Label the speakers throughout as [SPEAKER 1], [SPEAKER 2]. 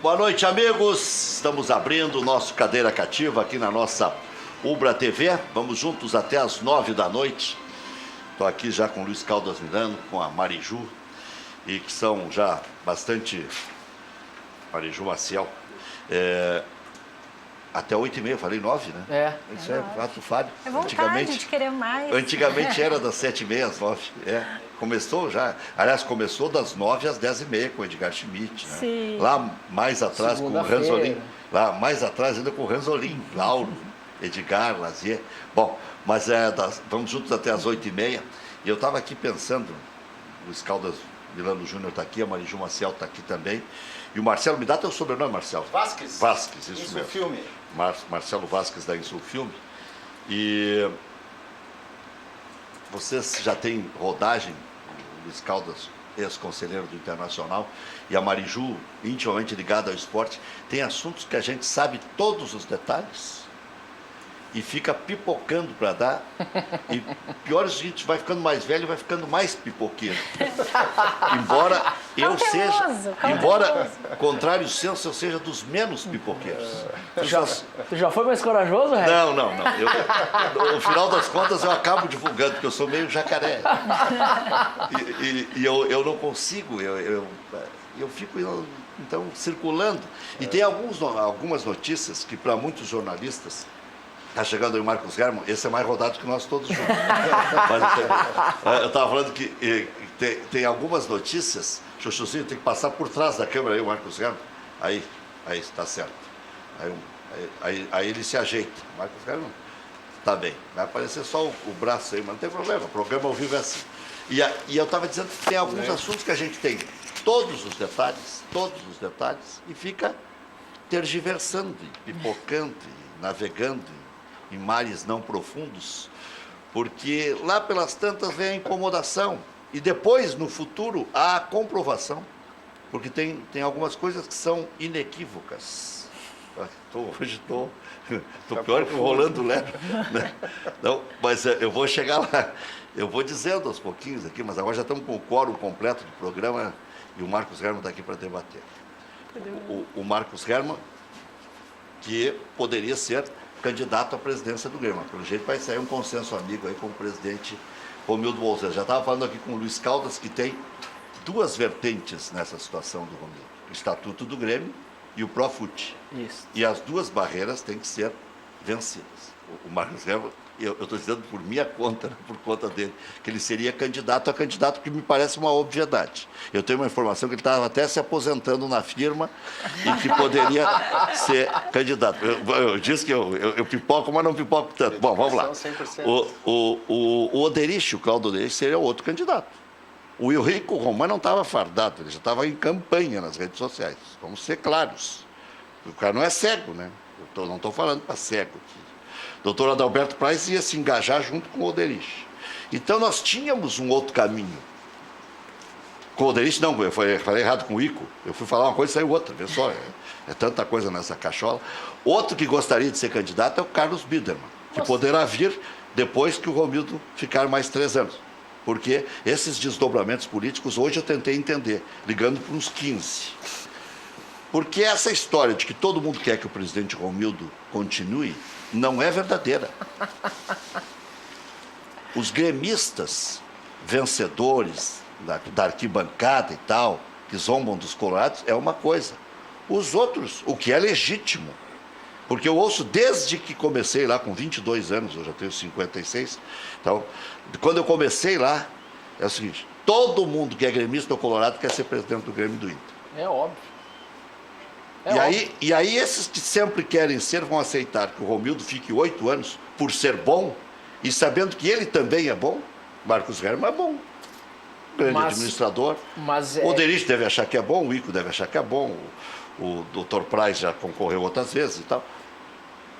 [SPEAKER 1] Boa noite, amigos. Estamos abrindo o nosso Cadeira Cativa aqui na nossa Ubra TV. Vamos juntos até as 9 da noite. Estou aqui já com o Luiz Caldas Milano, com a Mariju, e que são já bastante... Mariju Maciel. Até 8h30, falei 9, né? Isso é fato falho.
[SPEAKER 2] É vontade de querer mais.
[SPEAKER 1] Antigamente era das 7h30 às 9. Começou já. Aliás, começou das 9 às 10h30 com o Edgar Schmidt. Né?
[SPEAKER 2] Sim.
[SPEAKER 1] Lá mais atrás com o Ranzolin. Lá mais atrás ainda com o Ranzolin, Lauro, Edgar, Lazier. Bom, mas vamos juntos até às 8h30. E eu estava aqui pensando, o Luiz Caldas Milano Júnior está aqui, a Mariju Maciel está aqui também. E o Marcelo, me dá teu sobrenome, Marcelo.
[SPEAKER 3] Vasques.
[SPEAKER 1] Vasques, isso mesmo.
[SPEAKER 3] Insulfilme.
[SPEAKER 1] Marcelo Vasques da Insulfilme. E vocês já têm rodagem, o Luiz Caldas, ex-conselheiro do Internacional, e a Mariju, intimamente ligada ao esporte, tem assuntos que a gente sabe todos os detalhes e fica pipocando para dar. E pior é o seguinte, vai ficando mais velho e vai ficando mais pipoqueiro. Embora eu seja, embora contrário senso, eu seja dos menos pipoqueiros.
[SPEAKER 4] Tu já foi mais corajoso, Ré?
[SPEAKER 1] Não. No final das contas eu acabo divulgando, porque eu sou meio jacaré. E eu não consigo, eu fico então circulando. E tem algumas notícias que para muitos jornalistas... Está chegando aí o Marcos Herman, esse é mais rodado que nós todos juntos. Mas eu estava falando que tem algumas notícias, Chuchuzinho, tem que passar por trás da câmera aí, o Marcos Herman. Aí, está certo. Aí ele se ajeita. O Marcos Herman está bem. Vai aparecer só o braço aí, mas não tem problema, o programa ao vivo é assim. E eu estava dizendo que tem alguns assuntos que a gente tem todos os detalhes, e fica tergiversando, e pipocando, e navegando em mares não profundos, porque lá pelas tantas vem a incomodação e depois, no futuro, a comprovação, porque tem algumas coisas que são inequívocas. Hoje estou pior que o Rolando Lero, né? Não, mas eu vou chegar lá, eu vou dizendo aos pouquinhos aqui, mas agora já estamos com o quórum completo do programa e o Marcos Herman está aqui para debater. O Marcos Herman, que poderia ser candidato à presidência do Grêmio. Pelo jeito vai sair um consenso amigo aí com o presidente Romildo Bolzano. Já estava falando aqui com o Luiz Caldas, que tem duas vertentes nessa situação do Romildo. O Estatuto do Grêmio e o Profut.
[SPEAKER 4] Isso.
[SPEAKER 1] E as duas barreiras têm que ser vencidas. O Marcos Herman, eu estou dizendo por minha conta, por conta dele, que ele seria candidato a candidato, que me parece uma obviedade. Eu tenho uma informação que ele estava até se aposentando na firma e que poderia ser candidato. Eu disse que eu pipoco, mas não pipoco tanto. Bom, vamos lá. O Oderich, o Claudio Oderich, seria outro candidato. O Henrico Roman não estava fardado, ele já estava em campanha nas redes sociais. Vamos ser claros. O cara não é cego, né? Eu não estou falando para cego aqui. O doutor Adalberto Praz ia se engajar junto com o Oderich. Então, nós tínhamos um outro caminho. Com o Oderich, não, eu falei errado com o Ico. Eu fui falar uma coisa e saiu outra, vê só. É tanta coisa nessa cachola. Outro que gostaria de ser candidato é o Carlos Biderman, que poderá vir depois que o Romildo ficar mais 3 anos. Porque esses desdobramentos políticos, hoje eu tentei entender, ligando para uns 15. Porque essa história de que todo mundo quer que o presidente Romildo continue, não é verdadeira. Os gremistas vencedores da arquibancada e tal, que zombam dos colorados, é uma coisa. Os outros, o que é legítimo, porque eu ouço desde que comecei lá com 22 anos, eu já tenho 56, então, quando eu comecei lá, é o seguinte, todo mundo que é gremista ou colorado quer ser presidente do Grêmio e do Inter.
[SPEAKER 4] É óbvio.
[SPEAKER 1] E aí esses que sempre querem ser vão aceitar que o Romildo fique 8 anos por ser bom e sabendo que ele também é bom. Marcos Herman é bom, grande administrador. O Oderich deve achar que é bom, o Ico deve achar que é bom, o Dr. Praz já concorreu outras vezes e tal.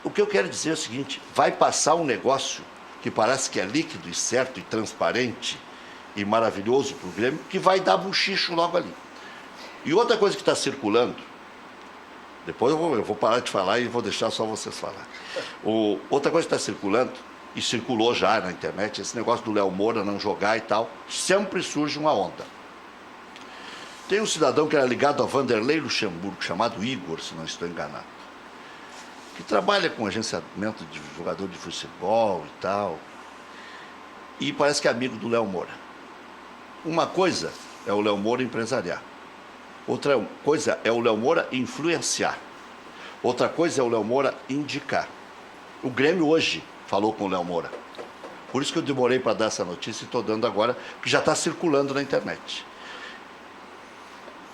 [SPEAKER 1] O que eu quero dizer é o seguinte, vai passar um negócio que parece que é líquido e certo e transparente e maravilhoso para o Grêmio, que vai dar buchicho logo ali. E outra coisa que está circulando, depois eu vou parar de falar e vou deixar só vocês falar. Outra coisa que está circulando, e circulou já na internet, esse negócio do Léo Moura não jogar e tal, sempre surge uma onda. Tem um cidadão que era ligado a Vanderlei Luxemburgo, chamado Igor, se não estou enganado, que trabalha com agenciamento de jogador de futebol e tal, e parece que é amigo do Léo Moura. Uma coisa é o Léo Moura empresariar, outra coisa é o Léo Moura influenciar, outra coisa é o Léo Moura indicar. O Grêmio hoje falou com o Léo Moura. Por isso que eu demorei para dar essa notícia e estou dando agora, porque já está circulando na internet.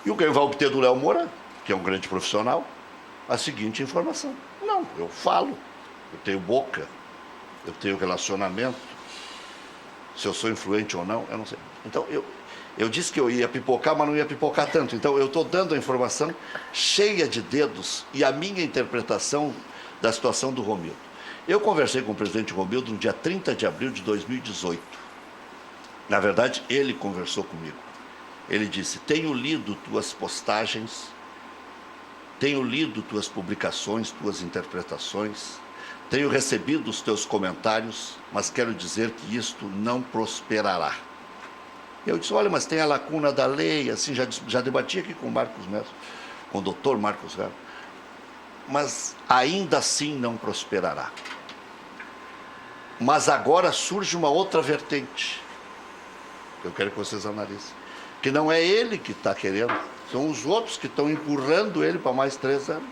[SPEAKER 1] E o Grêmio vai obter do Léo Moura, que é um grande profissional, a seguinte informação. Não, eu falo, eu tenho boca, eu tenho relacionamento. Se eu sou influente ou não, eu não sei. Então, eu disse que eu ia pipocar, mas não ia pipocar tanto. Então, eu estou dando a informação cheia de dedos e a minha interpretação da situação do Romildo. Eu conversei com o presidente Romildo no dia 30 de abril de 2018. Na verdade, ele conversou comigo. Ele disse, tenho lido tuas postagens, tenho lido tuas publicações, tuas interpretações, tenho recebido os teus comentários, mas quero dizer que isto não prosperará. Eu disse, olha, mas tem a lacuna da lei, assim, já debati aqui com o Marcos Melo, com o doutor Marcos Melo, mas ainda assim não prosperará. Mas agora surge uma outra vertente, que eu quero que vocês analisem, que não é ele que está querendo, são os outros que estão empurrando ele para mais 3 anos.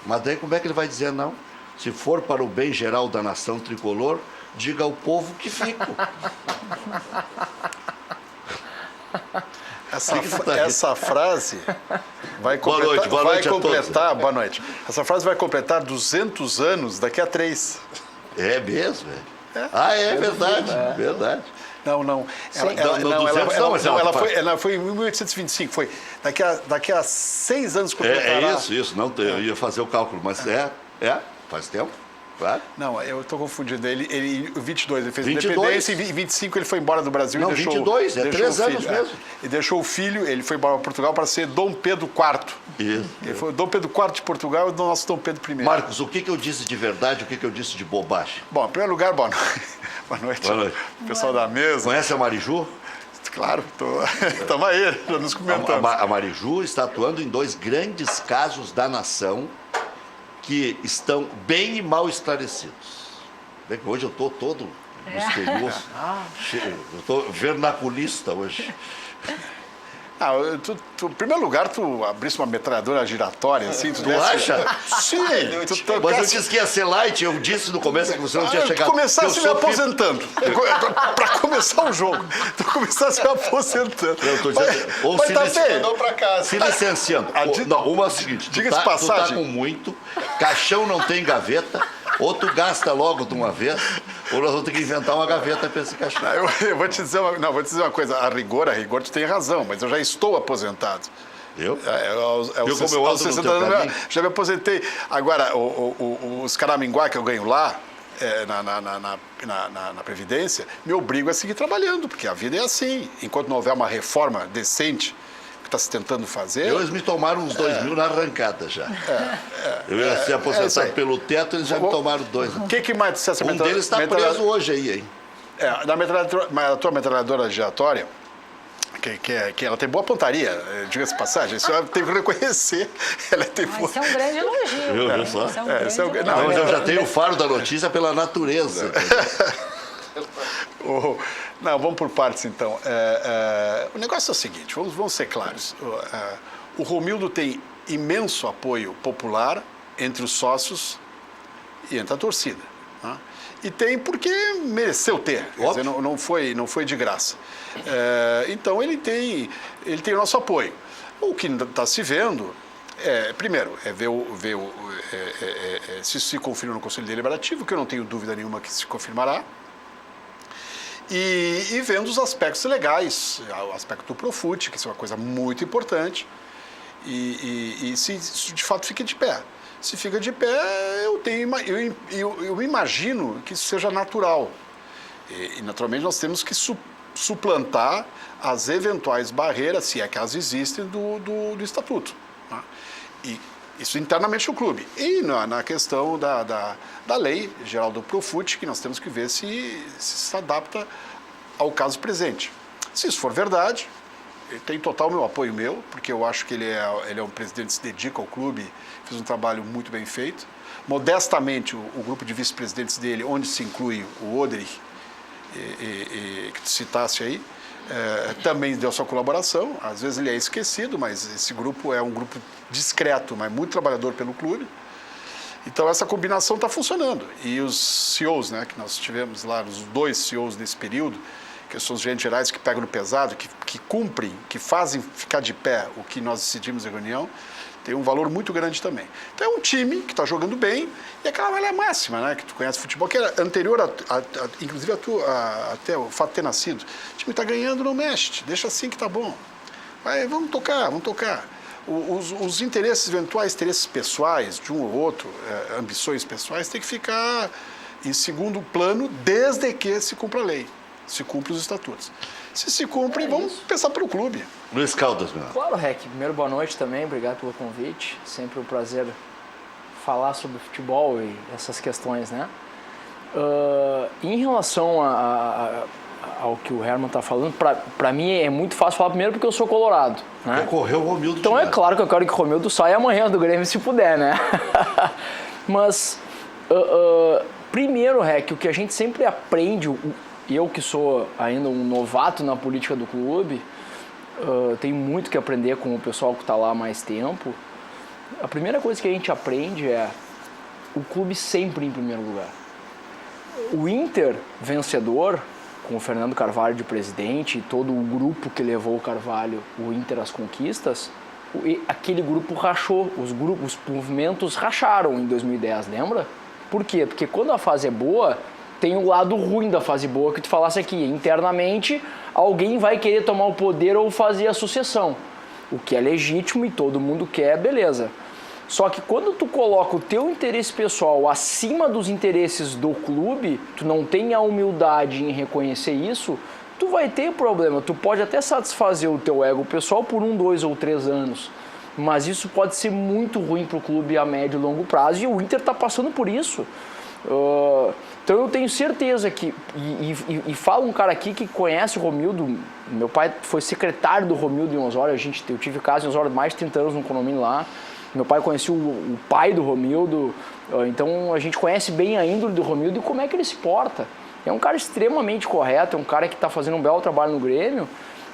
[SPEAKER 1] Mas daí como é que ele vai dizer não? Se for para o bem geral da nação tricolor, diga ao povo que fico.
[SPEAKER 3] Essa frase vai
[SPEAKER 1] boa noite
[SPEAKER 3] completar. Boa noite. Essa frase vai completar 200 anos daqui a 3.
[SPEAKER 1] É mesmo? É verdade, verdade.
[SPEAKER 3] Não. Ela foi em 1825. Foi daqui a 6 anos completará.
[SPEAKER 1] Isso. Não, eu ia fazer o cálculo, mas faz tempo. Claro.
[SPEAKER 3] Não, eu estou confundindo. Ele 22, ele fez
[SPEAKER 1] 22.
[SPEAKER 3] independência e 25 ele foi embora do Brasil.
[SPEAKER 1] Não,
[SPEAKER 3] e deixou,
[SPEAKER 1] 22, é 3 anos mesmo.
[SPEAKER 3] E deixou o filho, ele foi embora para Portugal para ser Dom Pedro IV.
[SPEAKER 1] Isso.
[SPEAKER 3] Ele foi Dom Pedro IV de Portugal e o nosso Dom Pedro I.
[SPEAKER 1] Marcos, o que eu disse de verdade, o que eu disse de bobagem?
[SPEAKER 3] Bom, em primeiro lugar, boa noite. Boa noite.
[SPEAKER 1] Boa noite.
[SPEAKER 3] Pessoal da mesa.
[SPEAKER 1] Conhece a Mariju?
[SPEAKER 3] Claro, estamos aí, já nos comentamos.
[SPEAKER 1] A Mariju está atuando em 2 grandes casos da nação que estão bem e mal esclarecidos. Hoje eu estou todo misterioso. Eu estou vernaculista hoje.
[SPEAKER 3] Em primeiro lugar, tu abrisse uma metralhadora giratória, assim.
[SPEAKER 1] Tu acha?
[SPEAKER 3] Sim.
[SPEAKER 1] Mas eu disse que ia ser light, eu disse no começo que você não tinha chegado.
[SPEAKER 3] Tu começasse me aposentando. Para começar o jogo. Tu começasse me aposentando.
[SPEAKER 1] Eu estou dizendo, ou se licenciando. Não, uma é o seguinte, tu tá com muito, caixão não tem gaveta, ou tu gasta logo de uma vez, ou nós vamos ter que inventar uma gaveta para esse caixão.
[SPEAKER 3] Eu vou te dizer uma coisa, a rigor tu tem razão, mas eu já estou aposentado.
[SPEAKER 1] Eu?
[SPEAKER 3] Eu como eu ando no teu caminho? Já me aposentei. Agora, os caraminguá que eu ganho lá, na Previdência, me obrigam a seguir trabalhando, porque a vida é assim. Enquanto não houver uma reforma decente que está se tentando fazer...
[SPEAKER 1] Eles me tomaram uns 2 mil na arrancada já. Eu ia ser aposentado pelo teto, eles já me tomaram 2.
[SPEAKER 3] O que mais disse essa
[SPEAKER 1] deles está preso hoje aí, hein?
[SPEAKER 3] A tua metralhadora giratória, que ela tem boa pontaria, diga-se de passagem, isso eu tenho que reconhecer. Ela tem boa...
[SPEAKER 2] Isso é um grande elogio.
[SPEAKER 1] Viu só?
[SPEAKER 2] Mas
[SPEAKER 1] eu já tenho o faro da notícia pela natureza.
[SPEAKER 3] Não, vamos por partes então. O negócio é o seguinte, vamos ser claros. O Romildo tem imenso apoio popular entre os sócios e entre a torcida. Né? E tem porque mereceu ter, quer dizer, não foi de graça. Então ele tem o nosso apoio. O que está se vendo, primeiro, é ver se isso se confirma no Conselho Deliberativo, que eu não tenho dúvida nenhuma que se confirmará. E vendo os aspectos legais, o aspecto do Profut, que isso é uma coisa muito importante, e se isso de fato fica de pé. Se fica de pé, eu imagino que isso seja natural. E naturalmente nós temos que suplantar as eventuais barreiras, se é que elas existem, do Estatuto. Né? E isso internamente no clube. E na questão da lei geral do Profut, que nós temos que ver se adapta ao caso presente. Se isso for verdade, ele tem total meu apoio porque eu acho que ele é um presidente que se dedica ao clube, fez um trabalho muito bem feito. Modestamente, o grupo de vice-presidentes dele, onde se inclui o Odrich, que tu citasse aí, também deu sua colaboração. Às vezes ele é esquecido, mas esse grupo é um grupo discreto, mas muito trabalhador pelo clube. Então essa combinação está funcionando. E os CEOs, né, que nós tivemos lá, os 2 CEOs nesse período, que são os gerentes gerais que pegam no pesado, que cumprem, que fazem ficar de pé o que nós decidimos em reunião, tem um valor muito grande também. Então é um time que está jogando bem e aquela velha máxima, né, que tu conhece futebol, que era anterior, inclusive até o fato de ter nascido. O time está ganhando, não mexe, deixa assim que tá bom. Vamos tocar. Os interesses, eventuais interesses pessoais de um ou outro, ambições pessoais, tem que ficar em segundo plano desde que se cumpra a lei, se cumpra os estatutos. Se cumpre, vamos pensar pelo clube.
[SPEAKER 1] Luiz Caldas, meu.
[SPEAKER 4] Claro, Rec. Primeiro, boa noite também. Obrigado pelo convite. Sempre um prazer falar sobre futebol e essas questões, né? Em relação ao que o Herman está falando, para mim é muito fácil falar primeiro porque eu sou colorado, né?
[SPEAKER 1] Correu o Romildo.
[SPEAKER 4] Então é claro que eu quero que o Romildo saia amanhã do Grêmio se puder, né? Mas, primeiro, Rec, o que a gente sempre aprende, eu que sou ainda um novato na política do clube, tenho muito que aprender com o pessoal que está lá há mais tempo. A primeira coisa que a gente aprende é o clube sempre em primeiro lugar. O Inter vencedor, com o Fernando Carvalho de presidente e todo o grupo que levou o Carvalho, o Inter às conquistas, aquele grupo rachou, os movimentos racharam em 2010, lembra? Por quê? Porque quando a fase é boa, tem o lado ruim da fase boa que tu falasse aqui. Internamente, alguém vai querer tomar o poder ou fazer a sucessão. O que é legítimo e todo mundo quer, beleza. Só que quando tu coloca o teu interesse pessoal acima dos interesses do clube, tu não tem a humildade em reconhecer isso, tu vai ter problema. Tu pode até satisfazer o teu ego pessoal por 1, 2 ou 3 anos. Mas isso pode ser muito ruim pro clube a médio e longo prazo. E o Inter está passando por isso. Então eu tenho certeza que, e fala um cara aqui que conhece o Romildo, meu pai foi secretário do Romildo em Osório, eu tive casa em Osório mais de 30 anos no condomínio lá, meu pai conhecia o pai do Romildo, então a gente conhece bem a índole do Romildo e como é que ele se porta. É um cara extremamente correto, é um cara que está fazendo um belo trabalho no Grêmio,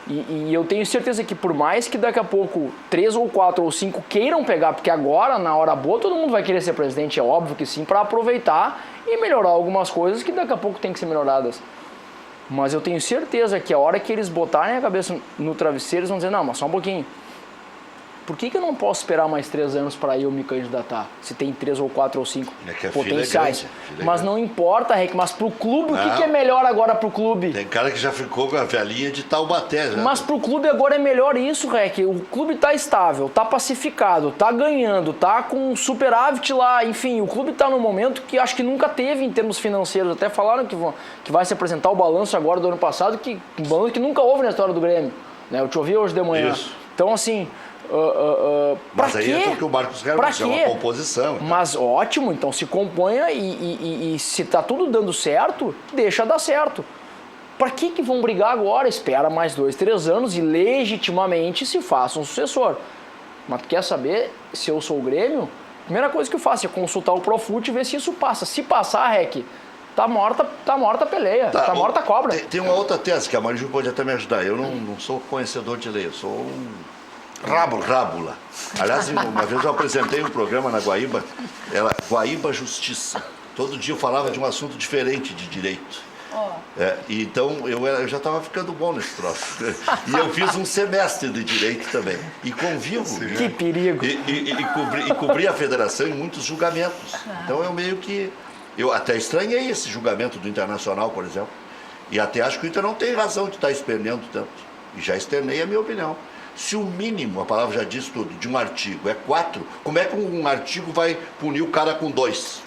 [SPEAKER 4] e eu tenho certeza que por mais que daqui a pouco 3 ou 4 ou 5 queiram pegar, porque agora, na hora boa, todo mundo vai querer ser presidente, é óbvio que sim, para aproveitar e melhorar algumas coisas que daqui a pouco tem que ser melhoradas. Mas eu tenho certeza que a hora que eles botarem a cabeça no travesseiro, eles vão dizer, não, mas só um pouquinho. Por que eu não posso esperar mais 3 anos para eu me candidatar? Se tem 3 ou 4 ou 5 potenciais. Mas não importa, Rick, mas pro clube, o que é melhor agora pro clube?
[SPEAKER 1] Tem cara que já ficou com a velhinha de Taubaté.
[SPEAKER 4] Mas pro clube agora é melhor isso, Rick. O clube tá estável, tá pacificado, tá ganhando, tá com superávit lá. Enfim, o clube tá num momento que acho que nunca teve em termos financeiros. Até falaram que vai se apresentar o balanço agora do ano passado, um balanço que nunca houve na história do Grêmio. Né? Eu te ouvi hoje de manhã.
[SPEAKER 1] Isso.
[SPEAKER 4] Então, assim...
[SPEAKER 1] mas aí é o que o Marcos Herman é uma composição. Então.
[SPEAKER 4] Mas ótimo, então se componha e se tá tudo dando certo, deixa dar certo. Para que vão brigar agora? Espera mais 2, 3 anos e legitimamente se faça um sucessor. Mas tu quer saber se eu sou o Grêmio? Primeira coisa que eu faço é consultar o Profut e ver se isso passa. Se passar, Rec, tá morta a peleia, tá morta a cobra.
[SPEAKER 1] Tem uma outra tese que a Marijo pode até me ajudar. Eu não sou conhecedor de lei, eu sou um... Rábula. Aliás, uma vez eu apresentei um programa na Guaíba, Guaíba Justiça. Todo dia eu falava de um assunto diferente de direito. E então eu já estava ficando bom nesse troço. E eu fiz um semestre de direito também. E convivo.
[SPEAKER 4] Que perigo.
[SPEAKER 1] E cobri a federação em muitos julgamentos. Então eu meio que... Eu até estranhei esse julgamento do Internacional, por exemplo. E até acho que o Inter não tem razão de estar esperneando tanto. E já externei a minha opinião. Se o mínimo, a palavra já diz tudo, de um artigo é 4, como é que um artigo vai punir o cara com 2?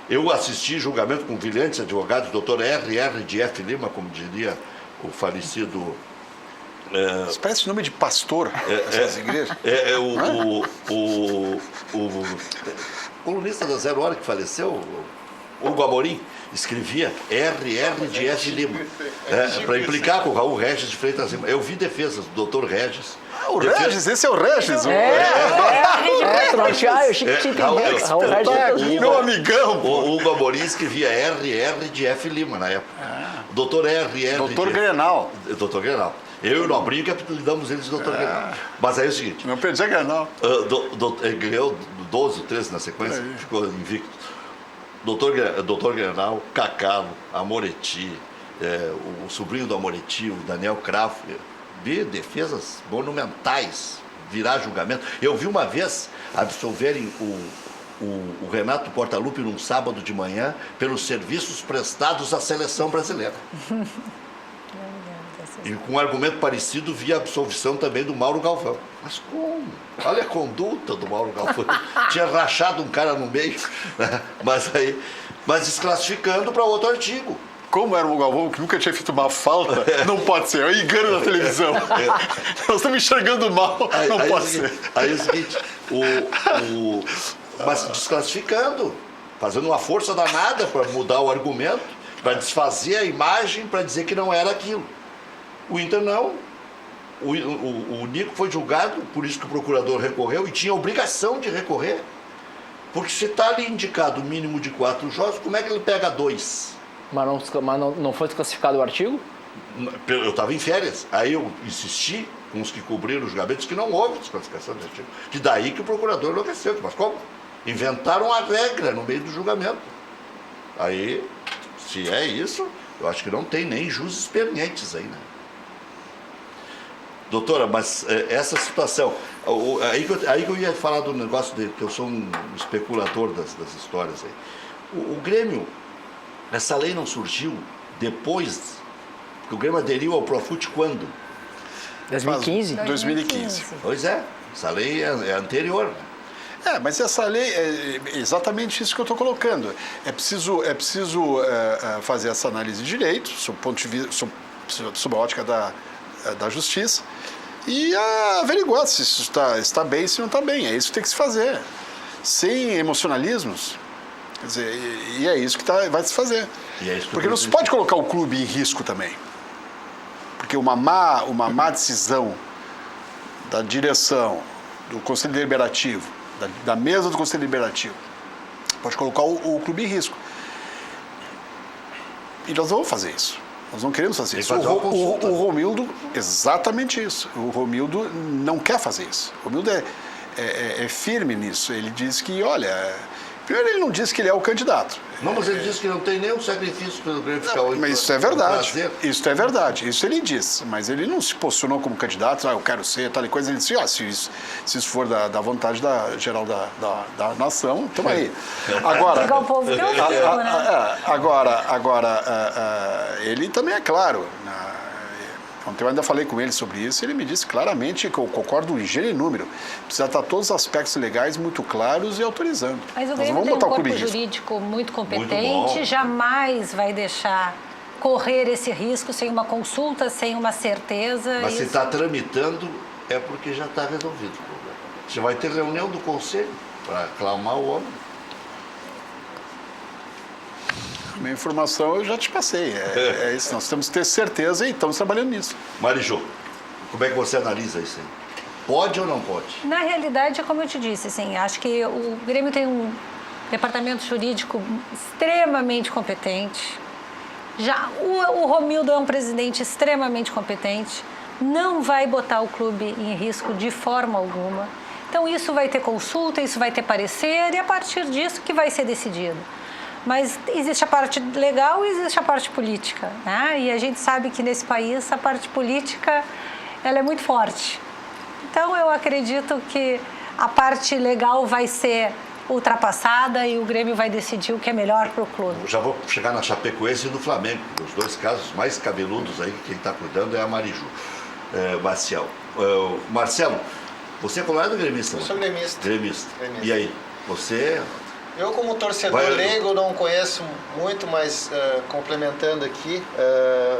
[SPEAKER 1] Eu assisti julgamento com brilhantes advogados, doutor R.R. de F. Lima, como diria o falecido...
[SPEAKER 3] Isso parece nome de pastor, essas igrejas.
[SPEAKER 1] O colunista da Zero Hora que faleceu, Hugo Amorim escrevia RR de F. Lima, para implicar com o Raul Regis de Freitas Lima. Eu vi defesas do Dr. Regis.
[SPEAKER 3] O Regis, esse é o Regis.
[SPEAKER 4] Eu achei que tinha entendido. Raul Regis.
[SPEAKER 3] Meu amigão.
[SPEAKER 1] O Hugo Amorim escrevia RR de F. Lima na época. O doutor RR.
[SPEAKER 3] Doutor Grenal.
[SPEAKER 1] Doutor Grenal. Eu e o Nobrinho que apelidamos eles de doutor Grenal. Mas aí é o seguinte.
[SPEAKER 3] Não perdi a Grenal.
[SPEAKER 1] Ele ganhou 12, 13 na sequência, ficou invicto. Doutor Grenal, Cacalo, Amoretti, o sobrinho do Amoretti, o Daniel Kraft, vi defesas monumentais, virar julgamento. Eu vi uma vez absolverem o Renato Portaluppi num sábado de manhã pelos serviços prestados à seleção brasileira. E com um argumento parecido, vi a absolvição também do Mauro Galvão. Mas como? Olha a conduta do Mauro Galvão. Tinha rachado um cara no meio, né? mas desclassificando para outro artigo.
[SPEAKER 3] Como era o Galvão, que nunca tinha feito uma falta, não pode ser. É um engano na televisão. Nós estamos enxergando mal, não pode ser.
[SPEAKER 1] Aí é o seguinte, mas desclassificando, fazendo uma força danada para mudar o argumento, para desfazer a imagem, para dizer que não era aquilo. O Inter não. O Nico foi julgado, por isso que o procurador recorreu e tinha obrigação de recorrer. Porque se está ali indicado o mínimo de 4 jogos, como é que ele pega 2?
[SPEAKER 4] Mas não foi desclassificado o artigo?
[SPEAKER 1] Eu estava em férias. Aí eu insisti com os que cobriram os julgamentos que não houve desclassificação de artigo. Que daí que o procurador enlouqueceu. Mas como? Inventaram a regra no meio do julgamento. Aí, se é isso, eu acho que não tem nem jus experientes aí, né? Doutora, mas essa situação, aí que eu ia falar do negócio de que eu sou um especulador das histórias aí. O Grêmio, essa lei não surgiu depois, porque o Grêmio aderiu ao Profut quando?
[SPEAKER 4] 2015?
[SPEAKER 3] 2015.
[SPEAKER 1] Pois é, essa lei é anterior.
[SPEAKER 3] Mas essa lei é exatamente isso que eu estou colocando. É preciso fazer essa análise de direito, sob o ponto de vista, sob a ótica da justiça, e averiguar se isso está bem, se não está bem. É isso que tem que se fazer. Sem emocionalismos. Quer dizer, e é isso que vai se fazer. Porque não se pode colocar o clube em risco também. Porque uma má decisão da direção, do Conselho Deliberativo, da mesa do Conselho Deliberativo, pode colocar o clube em risco. E nós vamos fazer isso. Nós não queremos fazer isso. O Romildo, exatamente isso. O Romildo não quer fazer isso. O Romildo é firme nisso. Ele diz que, olha... Primeiro, ele não diz que ele é o candidato.
[SPEAKER 1] Não, mas ele diz que não tem nenhum sacrifício pelo Grêmio ficar hoje.
[SPEAKER 3] Mas isso é verdade. Isso é verdade. Isso ele diz. Mas ele não se posicionou como candidato, eu quero ser, tal e coisa. Ele disse, se isso for da vontade geral da nação, estamos aí. Agora,
[SPEAKER 2] o povo que
[SPEAKER 3] ele também é claro. Ontem eu ainda falei com ele sobre isso, ele me disse claramente que eu concordo em gênero e número. Precisa estar todos os aspectos legais muito claros e autorizando.
[SPEAKER 2] Mas o Grêmio tem um corpo jurídico muito competente, jamais vai deixar correr esse risco sem uma consulta, sem uma certeza.
[SPEAKER 1] Mas se está tramitando, é porque já está resolvido o problema. Você vai ter reunião do conselho para aclamar o homem.
[SPEAKER 3] A minha informação eu já te passei. É isso, nós temos que ter certeza e estamos trabalhando nisso.
[SPEAKER 1] Marijô, como é que você analisa isso aí? Pode ou não pode?
[SPEAKER 2] Na realidade, é como eu te disse, assim, acho que o Grêmio tem um departamento jurídico extremamente competente. Já o Romildo é um presidente extremamente competente, não vai botar o clube em risco de forma alguma. Então isso vai ter consulta, isso vai ter parecer e a partir disso que vai ser decidido. Mas existe a parte legal e existe a parte política, né? E a gente sabe que nesse país a parte política ela é muito forte. Então eu acredito que a parte legal vai ser ultrapassada e o Grêmio vai decidir o que é melhor para o clube.
[SPEAKER 1] Já vou chegar na Chapecoense e no Flamengo. Os dois casos mais cabeludos aí, quem está cuidando é a Mariju. Marcial. Marcelo, você é colorado ou gremista?
[SPEAKER 5] Eu sou gremista.
[SPEAKER 1] Gremista. E aí, você...
[SPEAKER 5] Eu, como torcedor leigo, não conheço muito, mas complementando aqui,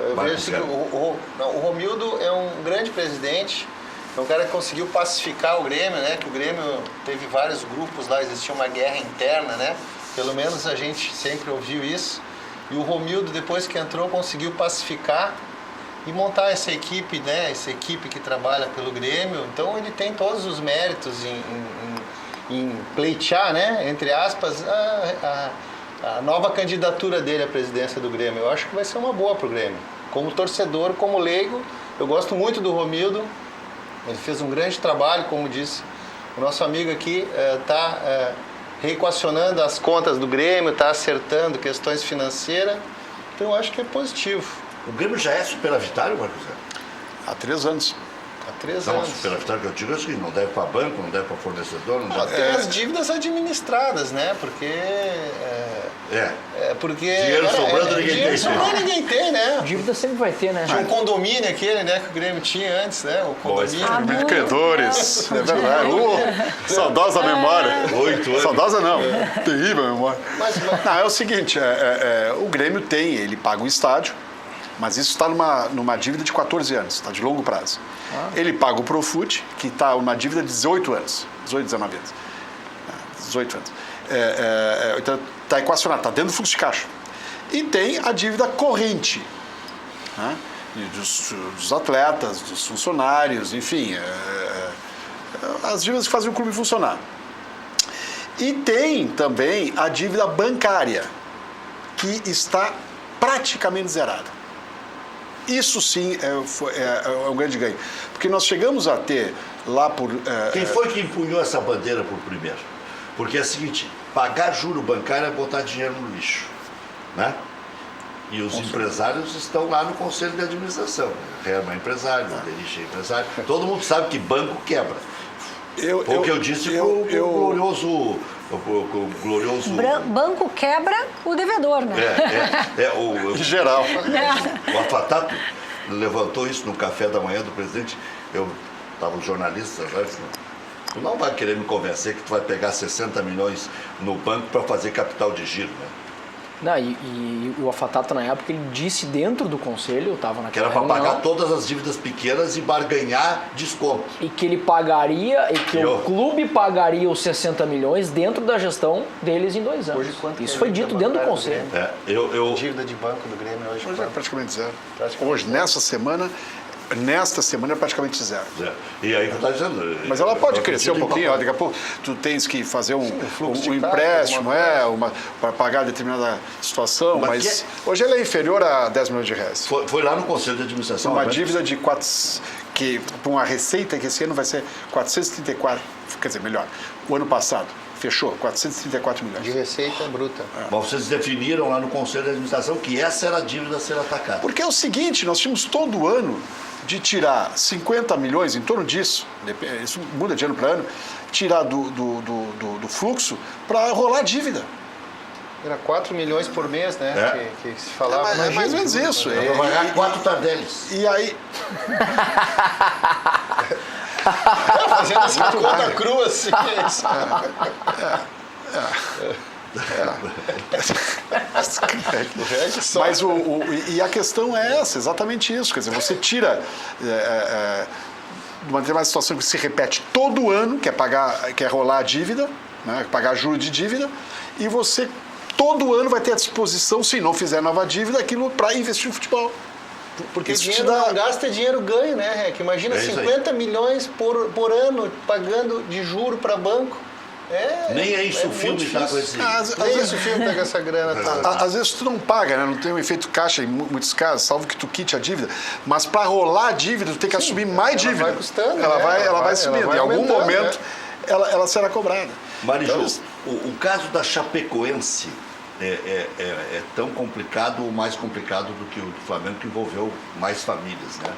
[SPEAKER 5] eu vejo que o Romildo é um grande presidente, é um cara que conseguiu pacificar o Grêmio, né? Que o Grêmio teve vários grupos lá, existia uma guerra interna, né? pelo menos a gente sempre ouviu isso. E o Romildo, depois que entrou, conseguiu pacificar e montar essa equipe, né? Essa equipe que trabalha pelo Grêmio. Então ele tem todos os méritos em pleitear, né? Entre aspas, a nova candidatura dele à presidência do Grêmio. Eu acho que vai ser uma boa para o Grêmio. Como torcedor, como leigo, eu gosto muito do Romildo. Ele fez um grande trabalho, como disse o nosso amigo aqui, está reequacionando as contas do Grêmio, está acertando questões financeiras. Então eu acho que é positivo.
[SPEAKER 1] O Grêmio já é superavitário, Marcos Zé?
[SPEAKER 3] Há 3 anos.
[SPEAKER 5] Há 3
[SPEAKER 1] Não,
[SPEAKER 5] anos.
[SPEAKER 1] superavitário que eu digo é o seguinte, não deve para banco, não deve para fornecedor, não deve...
[SPEAKER 5] Tem as dívidas administradas, né? Porque... porque...
[SPEAKER 1] Dinheiro sobrando ninguém
[SPEAKER 5] dinheiro
[SPEAKER 1] tem.
[SPEAKER 5] sobrando ninguém tem, né?
[SPEAKER 4] Dívida sempre vai ter, né?
[SPEAKER 5] Tinha um condomínio aquele, né? Que o Grêmio tinha antes, né? O condomínio.
[SPEAKER 3] De credores, é verdade. Saudosa memória.
[SPEAKER 1] 8 anos.
[SPEAKER 3] Saudosa não, terrível memória.
[SPEAKER 5] Mas-
[SPEAKER 3] Não, é o seguinte, o Grêmio ele paga o estádio, mas isso está numa dívida de 14 anos, está de longo prazo. Ele paga o Profut, que está uma dívida de 18 anos, 18, 19 anos. 18 anos. Então, está equacionado, está dentro do fluxo de caixa. E tem a dívida corrente, né? Dos atletas, dos funcionários, enfim, as dívidas que fazem o clube funcionar. E tem também a dívida bancária, que está praticamente zerada. Isso sim é um grande ganho. Porque nós chegamos a ter lá por...
[SPEAKER 1] Quem foi que empunhou essa bandeira por primeiro? Porque é o seguinte, pagar juro bancário é botar dinheiro no lixo, né? E os empresários estão lá no conselho de administração. Herman é empresário, Derich é empresário. Todo mundo sabe que banco quebra. Foi o que eu disse pro glorioso... O glorioso...
[SPEAKER 2] Banco quebra o devedor, né?
[SPEAKER 3] Em geral.
[SPEAKER 1] O Afatato levantou isso no café da manhã do presidente. Eu estava um jornalista, tu não vai querer me convencer que tu vai pegar 60 milhões no banco para fazer capital de giro, né?
[SPEAKER 4] Não, e o Afatato, na época, ele disse dentro do conselho, eu estava
[SPEAKER 1] Que era
[SPEAKER 4] naquela
[SPEAKER 1] para
[SPEAKER 4] reunião,
[SPEAKER 1] pagar todas as dívidas pequenas e barganhar desconto.
[SPEAKER 4] e que ele pagaria, e que
[SPEAKER 1] Eu.
[SPEAKER 4] o clube pagaria os 60 milhões dentro da gestão deles em 2 anos.
[SPEAKER 5] Hoje, quanto que
[SPEAKER 4] Isso
[SPEAKER 5] é
[SPEAKER 4] foi
[SPEAKER 5] a
[SPEAKER 4] dito
[SPEAKER 5] dívida
[SPEAKER 4] dentro do
[SPEAKER 5] bancária do
[SPEAKER 4] conselho.
[SPEAKER 5] Grêmio?
[SPEAKER 1] Eu
[SPEAKER 5] Dívida de banco do Grêmio hoje.
[SPEAKER 3] Hoje é
[SPEAKER 5] quanto?
[SPEAKER 3] praticamente zero.
[SPEAKER 5] Praticamente
[SPEAKER 3] Hoje, nesta semana é praticamente zero.
[SPEAKER 1] E aí tu está dizendo...
[SPEAKER 3] Mas ela pode
[SPEAKER 1] eu
[SPEAKER 3] crescer um
[SPEAKER 1] acredito em
[SPEAKER 3] pouquinho,
[SPEAKER 1] papai.
[SPEAKER 3] daqui a pouco tu tens que fazer um
[SPEAKER 5] fluxo de
[SPEAKER 3] empréstimo,
[SPEAKER 5] caixa,
[SPEAKER 3] para pagar determinada situação,
[SPEAKER 1] Mas
[SPEAKER 3] mas hoje ele é inferior a 10 milhões de reais.
[SPEAKER 1] Foi lá no conselho de administração.
[SPEAKER 3] Uma
[SPEAKER 1] né?
[SPEAKER 3] dívida de uma receita que esse ano vai ser 434, quer dizer, melhor, o ano passado fechou 434
[SPEAKER 5] De
[SPEAKER 3] milhões.
[SPEAKER 5] receita bruta.
[SPEAKER 1] Mas vocês definiram lá no conselho de administração que essa era a dívida a ser atacada.
[SPEAKER 3] Porque é o seguinte, nós tínhamos todo ano de tirar 50 milhões, em torno disso, isso muda de ano para ano, tirar do fluxo para rolar dívida.
[SPEAKER 5] Era 4 milhões por mês, né? Que se falava.
[SPEAKER 3] É mais ou menos isso.
[SPEAKER 1] Dá para pagar 4 tardeles.
[SPEAKER 3] E aí,
[SPEAKER 5] Fazendo essa conta crua assim.
[SPEAKER 3] mas e a questão é essa, exatamente isso. Quer dizer, você tira uma determinada situação que se repete todo ano, que é rolar a dívida, né, pagar juro de dívida, e você todo ano vai ter à disposição, se não fizer nova dívida, aquilo para investir no futebol.
[SPEAKER 5] Porque
[SPEAKER 3] isso
[SPEAKER 5] dinheiro não gasta é dinheiro ganho, né, Rec? Imagina
[SPEAKER 1] É isso aí.
[SPEAKER 5] 50 milhões por ano pagando de juro para banco.
[SPEAKER 1] Nem é isso o filme
[SPEAKER 5] muito
[SPEAKER 1] está com
[SPEAKER 5] difícil.
[SPEAKER 1] esse...
[SPEAKER 5] Nem isso o filme tá com essa grana toda.
[SPEAKER 3] Às vezes tu não paga, né? Não tem um efeito caixa em muitos casos, salvo que tu quite a dívida. Mas para rolar a dívida, tu tem que assumir mais
[SPEAKER 5] ela
[SPEAKER 3] dívida.
[SPEAKER 5] vai custando,
[SPEAKER 3] ela
[SPEAKER 5] né?
[SPEAKER 3] vai
[SPEAKER 5] Ela vai
[SPEAKER 3] subindo. Em algum
[SPEAKER 5] aumentando,
[SPEAKER 3] momento,
[SPEAKER 5] né?
[SPEAKER 3] ela será cobrada.
[SPEAKER 1] Mariju,
[SPEAKER 3] Então,
[SPEAKER 1] o caso da Chapecoense é tão complicado ou mais complicado do que o do Flamengo, que envolveu mais famílias, né?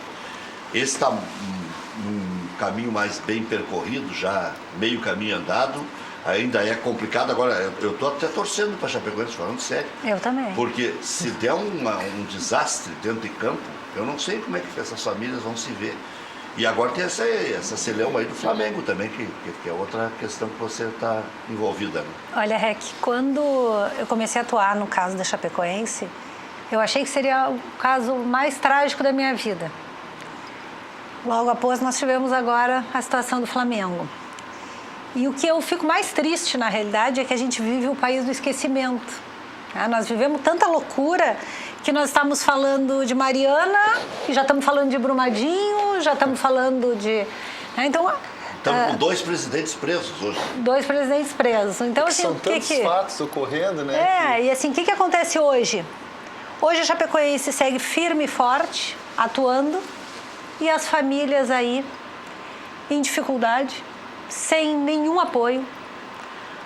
[SPEAKER 1] Esse está num caminho mais bem percorrido, já meio caminho andado, ainda é complicado. Agora, eu estou até torcendo para a Chapecoense, falando sério.
[SPEAKER 2] Eu também.
[SPEAKER 1] Porque se der um desastre dentro de campo, eu não sei como é que essas famílias vão se ver. E agora tem essa celeuma aí do Flamengo também, que é outra questão que você está envolvida, né?
[SPEAKER 2] Olha, Rec, quando eu comecei a atuar no caso da Chapecoense, eu achei que seria o caso mais trágico da minha vida. Logo após, nós tivemos agora a situação do Flamengo. E o que eu fico mais triste, na realidade, é que a gente vive o país do esquecimento. Nós vivemos tanta loucura que nós estamos falando de Mariana, e já estamos falando de Brumadinho, já estamos falando de... Então,
[SPEAKER 1] Estamos com 2 presidentes presos hoje.
[SPEAKER 2] 2 presidentes presos. Então, assim,
[SPEAKER 5] São tantos fatos ocorrendo, né?
[SPEAKER 2] E assim, o que acontece hoje? Hoje a Chapecoense segue firme e forte, atuando, e as famílias aí em dificuldade, sem nenhum apoio.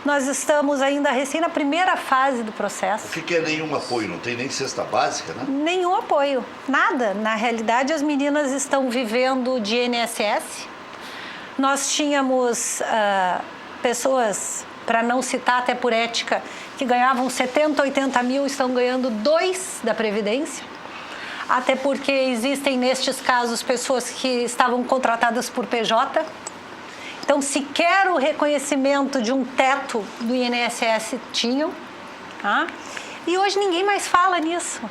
[SPEAKER 2] Nós estamos ainda recém na primeira fase do processo.
[SPEAKER 1] O que é nenhum apoio? Não tem nem cesta básica, né?
[SPEAKER 2] Nenhum apoio, nada. Na realidade, as meninas estão vivendo de INSS. Nós tínhamos pessoas, para não citar até por ética, que ganhavam 70, 80 mil, estão ganhando 2 da Previdência. Até porque existem, nestes casos, pessoas que estavam contratadas por PJ. Então, sequer o reconhecimento de um teto do INSS tinham. Tá? E hoje ninguém mais fala nisso.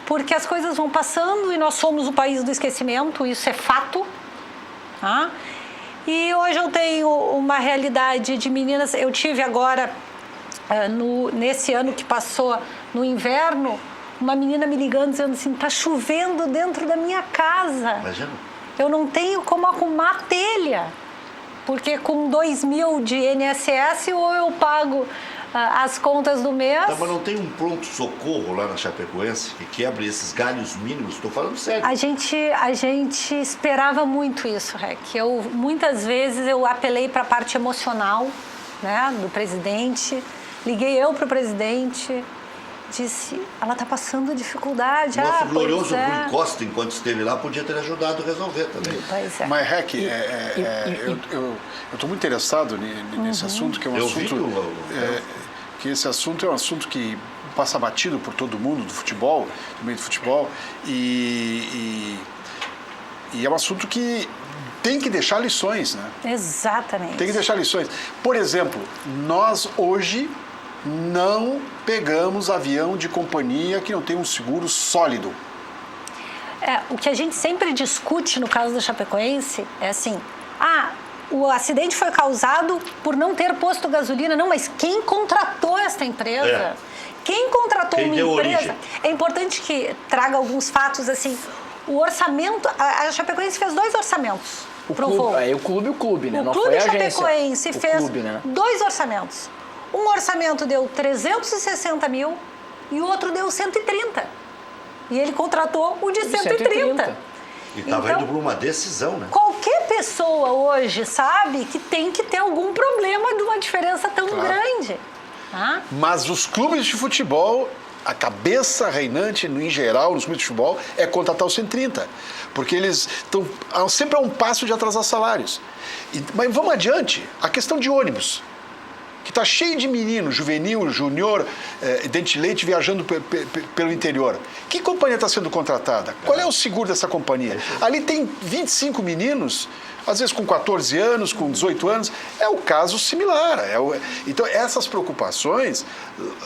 [SPEAKER 2] Porque as coisas vão passando e nós somos o país do esquecimento, isso é fato. Tá? E hoje eu tenho uma realidade de meninas. Eu tive agora, nesse ano que passou, no inverno, uma menina me ligando dizendo assim, está chovendo dentro da minha casa.
[SPEAKER 1] Imagina.
[SPEAKER 2] Eu não tenho como arrumar a telha. Porque com 2 mil de INSS ou eu pago as contas do mês...
[SPEAKER 1] Tá, mas não tem um pronto-socorro lá na Chapecoense que quebre esses galhos mínimos? Estou falando sério.
[SPEAKER 2] A gente esperava muito isso, Rec. Muitas vezes eu apelei para a parte emocional, né, do presidente. Liguei eu para o presidente, disse, ela está passando dificuldade.
[SPEAKER 1] Nosso glorioso
[SPEAKER 2] pois é.
[SPEAKER 1] Rui Costa, enquanto esteve lá, podia ter ajudado a resolver também.
[SPEAKER 2] Pois é.
[SPEAKER 3] Mas, Rec, eu estou muito interessado nesse assunto, que é um
[SPEAKER 1] Eu
[SPEAKER 3] assunto... que esse assunto é um assunto que passa batido por todo mundo do futebol, do meio do futebol, e é um assunto que tem que deixar lições, né?
[SPEAKER 2] Exatamente.
[SPEAKER 3] Tem que deixar lições. Por exemplo, nós hoje não pegamos avião de companhia que não tem um seguro sólido.
[SPEAKER 2] O que a gente sempre discute no caso da Chapecoense é assim, o acidente foi causado por não ter posto gasolina. Não, mas quem contratou esta empresa? Quem contratou
[SPEAKER 1] Quem
[SPEAKER 2] uma
[SPEAKER 1] deu
[SPEAKER 2] empresa?
[SPEAKER 1] origem?
[SPEAKER 2] É importante que traga alguns fatos assim. O orçamento, a Chapecoense fez 2 orçamentos para o voo.
[SPEAKER 4] O clube, né?
[SPEAKER 2] O
[SPEAKER 4] Não
[SPEAKER 2] Clube
[SPEAKER 4] foi a agência.
[SPEAKER 2] Chapecoense fez
[SPEAKER 4] Clube, né?
[SPEAKER 2] 2 orçamentos. Um orçamento deu 360 mil e o outro deu 130. E ele contratou o de 130.
[SPEAKER 1] E estava
[SPEAKER 2] Então,
[SPEAKER 1] indo para uma decisão, né?
[SPEAKER 2] Qualquer pessoa hoje sabe que tem que ter algum problema de uma diferença tão grande. Tá?
[SPEAKER 3] Mas os clubes de futebol, a cabeça reinante, em geral, nos clubes de futebol, é contratar os 130. Porque eles estão sempre a um passo de atrasar salários. Mas vamos adiante, a questão de ônibus, que está cheio de menino, juvenil, júnior, dente leite viajando pelo interior. Que companhia está sendo contratada? Qual é o seguro dessa companhia? Ali tem 25 meninos, às vezes com 14 anos, com 18 anos. É o caso similar. Então, essas preocupações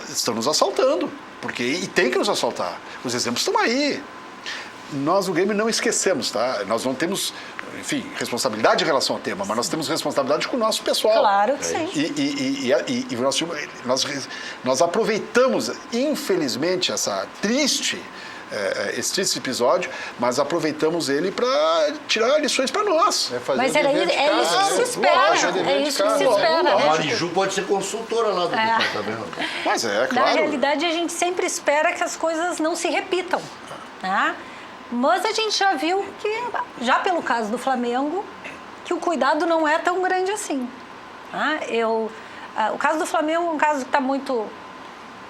[SPEAKER 3] estão nos assaltando. E tem que nos assaltar. Os exemplos estão aí. Nós, no Grêmio, não esquecemos, tá? Nós não temos, enfim, responsabilidade em relação ao tema, mas nós temos responsabilidade com o nosso pessoal.
[SPEAKER 2] Claro que sim.
[SPEAKER 3] E nós aproveitamos, infelizmente, esse triste episódio, mas aproveitamos ele para tirar lições para nós.
[SPEAKER 2] Mas é isso que se espera. É isso que se espera.
[SPEAKER 1] A Mariju pode ser consultora lá do departamento.
[SPEAKER 3] Mas claro.
[SPEAKER 2] Na realidade, a gente sempre espera que as coisas não se repitam. Né? Mas a gente já viu que, já pelo caso do Flamengo, que o cuidado não é tão grande assim. Tá? O caso do Flamengo é um caso que está muito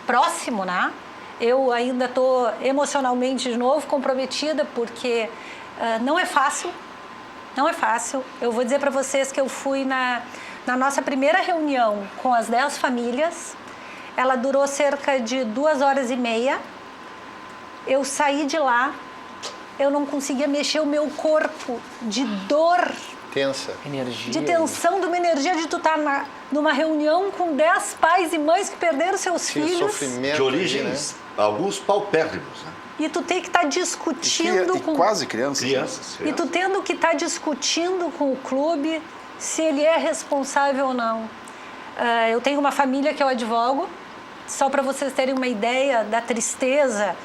[SPEAKER 2] próximo, né? Eu ainda estou emocionalmente de novo comprometida, porque não é fácil. Não é fácil. Eu vou dizer para vocês que eu fui na nossa primeira reunião com as 10 famílias. Ela durou cerca de 2h30. Eu saí de lá, eu não conseguia mexer o meu corpo de dor.
[SPEAKER 5] Tensa.
[SPEAKER 4] Energia.
[SPEAKER 2] De tensão, de uma energia de tu estar numa reunião com 10 pais e mães que perderam seus
[SPEAKER 5] Que
[SPEAKER 2] filhos.
[SPEAKER 5] sofrimento.
[SPEAKER 1] De origens, alguns paupérrimos, né?
[SPEAKER 2] E tu tem que estar discutindo
[SPEAKER 3] E quase crianças.
[SPEAKER 1] Crianças.
[SPEAKER 2] E tu tendo que estar discutindo com o clube se ele é responsável ou não. Eu tenho uma família que eu advogo, só para vocês terem uma ideia da tristeza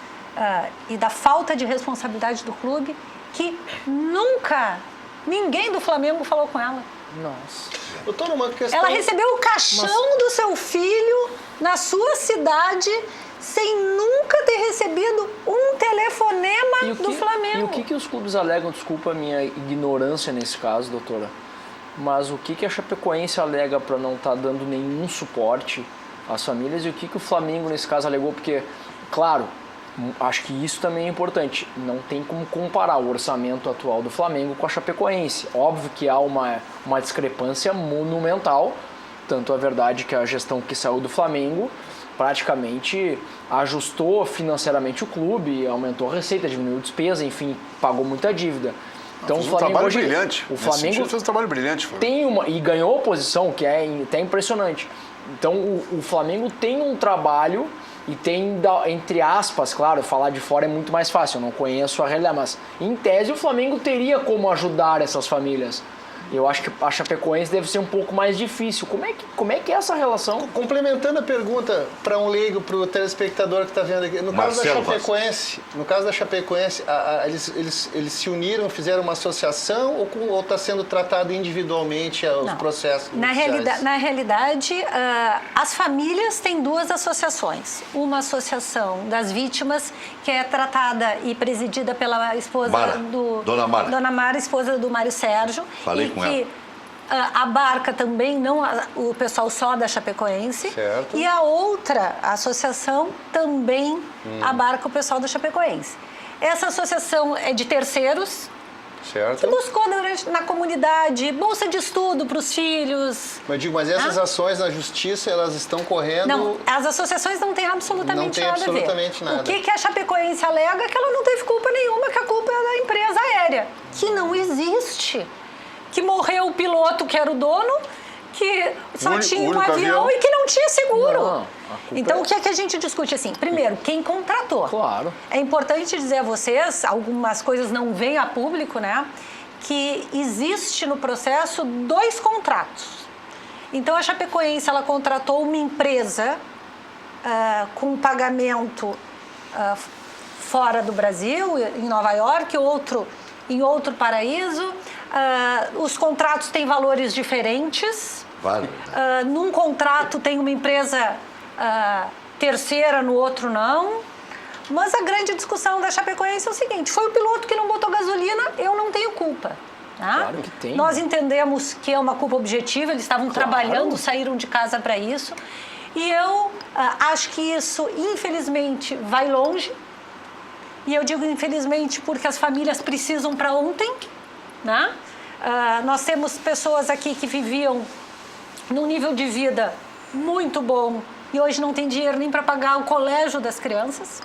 [SPEAKER 2] e da falta de responsabilidade do clube, que nunca ninguém do Flamengo falou com ela.
[SPEAKER 4] Nossa.
[SPEAKER 5] Doutora, uma questão...
[SPEAKER 2] Ela recebeu o caixão do seu filho na sua cidade sem nunca ter recebido um telefonema do Flamengo.
[SPEAKER 4] E o que os clubes alegam? Desculpa a minha ignorância nesse caso, doutora, mas o que a Chapecoense alega para não estar dando nenhum suporte às famílias e o que o Flamengo nesse caso alegou? Porque, claro, acho que isso também é importante. Não tem como comparar o orçamento atual do Flamengo com a Chapecoense. Óbvio que há uma discrepância monumental. Tanto é verdade que a gestão que saiu do Flamengo praticamente ajustou financeiramente o clube, aumentou a receita, diminuiu a despesa, enfim, pagou muita dívida. Então,
[SPEAKER 3] fez um trabalho brilhante.
[SPEAKER 4] O Flamengo
[SPEAKER 3] fez um trabalho brilhante.
[SPEAKER 4] Tem e ganhou a posição, que é até impressionante. Então, o Flamengo tem um trabalho e tem, entre aspas, claro, falar de fora é muito mais fácil, eu não conheço a realidade, mas em tese o Flamengo teria como ajudar essas famílias. Eu acho que a Chapecoense deve ser um pouco mais difícil. Como é que é essa relação?
[SPEAKER 5] Complementando a pergunta para um leigo, para o telespectador que está vendo aqui, no caso da Chapecoense, eles se uniram, fizeram uma associação ou está sendo tratado individualmente os processos?
[SPEAKER 2] Na realidade, as famílias têm duas associações. Uma associação das vítimas, que é tratada e presidida pela esposa
[SPEAKER 1] Dona Mara.
[SPEAKER 2] Dona Mara, esposa do Mário Sérgio.
[SPEAKER 1] Falei com ela.
[SPEAKER 2] Abarca também não o pessoal só da Chapecoense.
[SPEAKER 5] Certo.
[SPEAKER 2] E a outra associação também abarca o pessoal da Chapecoense. Essa associação é de terceiros,
[SPEAKER 5] Certo.
[SPEAKER 2] que buscou na comunidade bolsa de estudo para os filhos.
[SPEAKER 5] Mas essas ações na justiça, elas estão correndo...
[SPEAKER 2] Não, as associações não têm absolutamente nada a ver.
[SPEAKER 5] Nada.
[SPEAKER 2] O que a Chapecoense alega é que ela não teve culpa nenhuma, que a culpa é da empresa aérea, que não existe. Que morreu o piloto, que era o dono, que só tinha um avião e que não tinha seguro. Então, o que é que a gente discute assim? Primeiro, quem contratou?
[SPEAKER 4] Claro.
[SPEAKER 2] É importante dizer a vocês, algumas coisas não vêm a público, né? Que existe no processo 2 contratos. Então, a Chapecoense, ela contratou uma empresa com pagamento fora do Brasil, em Nova York, outro em outro paraíso. Os contratos têm valores diferentes.
[SPEAKER 1] Vale.
[SPEAKER 2] Num contrato tem uma empresa terceira, no outro não. Mas a grande discussão da Chapecoense é o seguinte: foi o piloto que não botou gasolina, eu não tenho culpa. Tá?
[SPEAKER 4] Claro que tem.
[SPEAKER 2] Nós entendemos que é uma culpa objetiva, eles estavam trabalhando, saíram de casa para isso. E eu acho que isso, infelizmente, vai longe. E eu digo infelizmente porque as famílias precisam para ontem. Né? Nós temos pessoas aqui que viviam num nível de vida muito bom e hoje não tem dinheiro nem para pagar o colégio das crianças.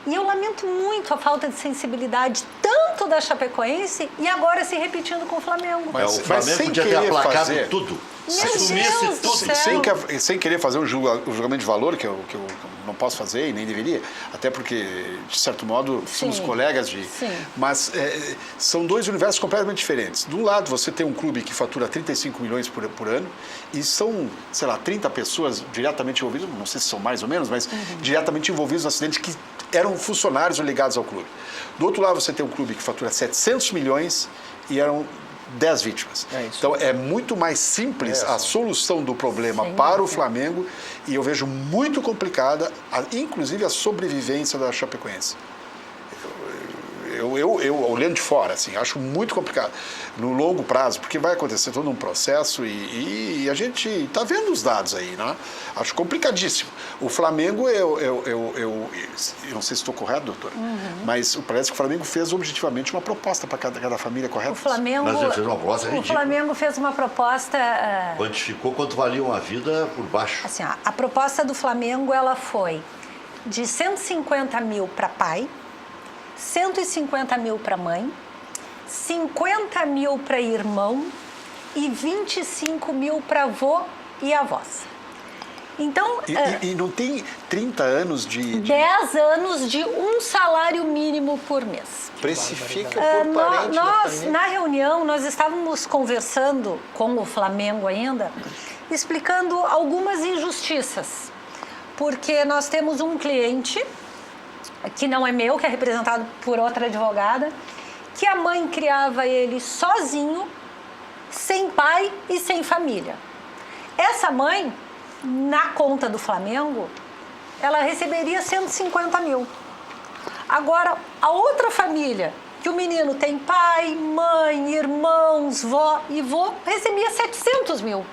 [SPEAKER 2] E eu lamento muito a falta de sensibilidade tanto da Chapecoense e agora se repetindo com o Flamengo.
[SPEAKER 1] Mas o Flamengo podia ter aplacado tudo.
[SPEAKER 2] Assumisse tudo.
[SPEAKER 3] Sem querer fazer um julgamento de valor, que eu não posso fazer e nem deveria, até porque, de certo modo, somos colegas de...
[SPEAKER 2] Sim.
[SPEAKER 3] Mas são 2 universos completamente diferentes. De um lado, você tem um clube que fatura 35 milhões por ano e são, sei lá, 30 pessoas diretamente envolvidas, não sei se são mais ou menos, mas diretamente envolvidos no acidente que eram funcionários ligados ao clube. Do outro lado, você tem um clube que fatura 700 milhões e eram 10 vítimas. Então, é muito mais simples a solução do problema para o Flamengo e eu vejo muito complicada, inclusive, a sobrevivência da Chapecoense. Eu olhando de fora, assim, acho muito complicado no longo prazo, porque vai acontecer todo um processo e a gente está vendo os dados aí, né? Acho complicadíssimo. O Flamengo, eu não sei se estou correto, doutora, mas parece que o Flamengo fez objetivamente uma proposta para cada família, correto?
[SPEAKER 2] O Flamengo,
[SPEAKER 1] mas ele fez uma proposta ridícula.
[SPEAKER 2] O Flamengo fez uma proposta...
[SPEAKER 1] Quantificou quanto valia uma vida por baixo.
[SPEAKER 2] Assim, a proposta do Flamengo, ela foi de 150 mil para pai, 150 mil para mãe, 50 mil para irmão e 25 mil para avô e avós. Então,
[SPEAKER 3] E não tem 30 anos de
[SPEAKER 2] 10 anos de um salário mínimo por mês.
[SPEAKER 5] Precifica por parente da
[SPEAKER 2] Nós,
[SPEAKER 5] família.
[SPEAKER 2] na reunião, nós estávamos conversando com o Flamengo ainda, explicando algumas injustiças. Porque nós temos um cliente, que não é meu, que é representado por outra advogada, que a mãe criava ele sozinho, sem pai e sem família. Essa mãe, na conta do Flamengo, ela receberia 150 mil. Agora, a outra família, que o menino tem pai, mãe, irmãos, vó e vô, recebia 700 mil.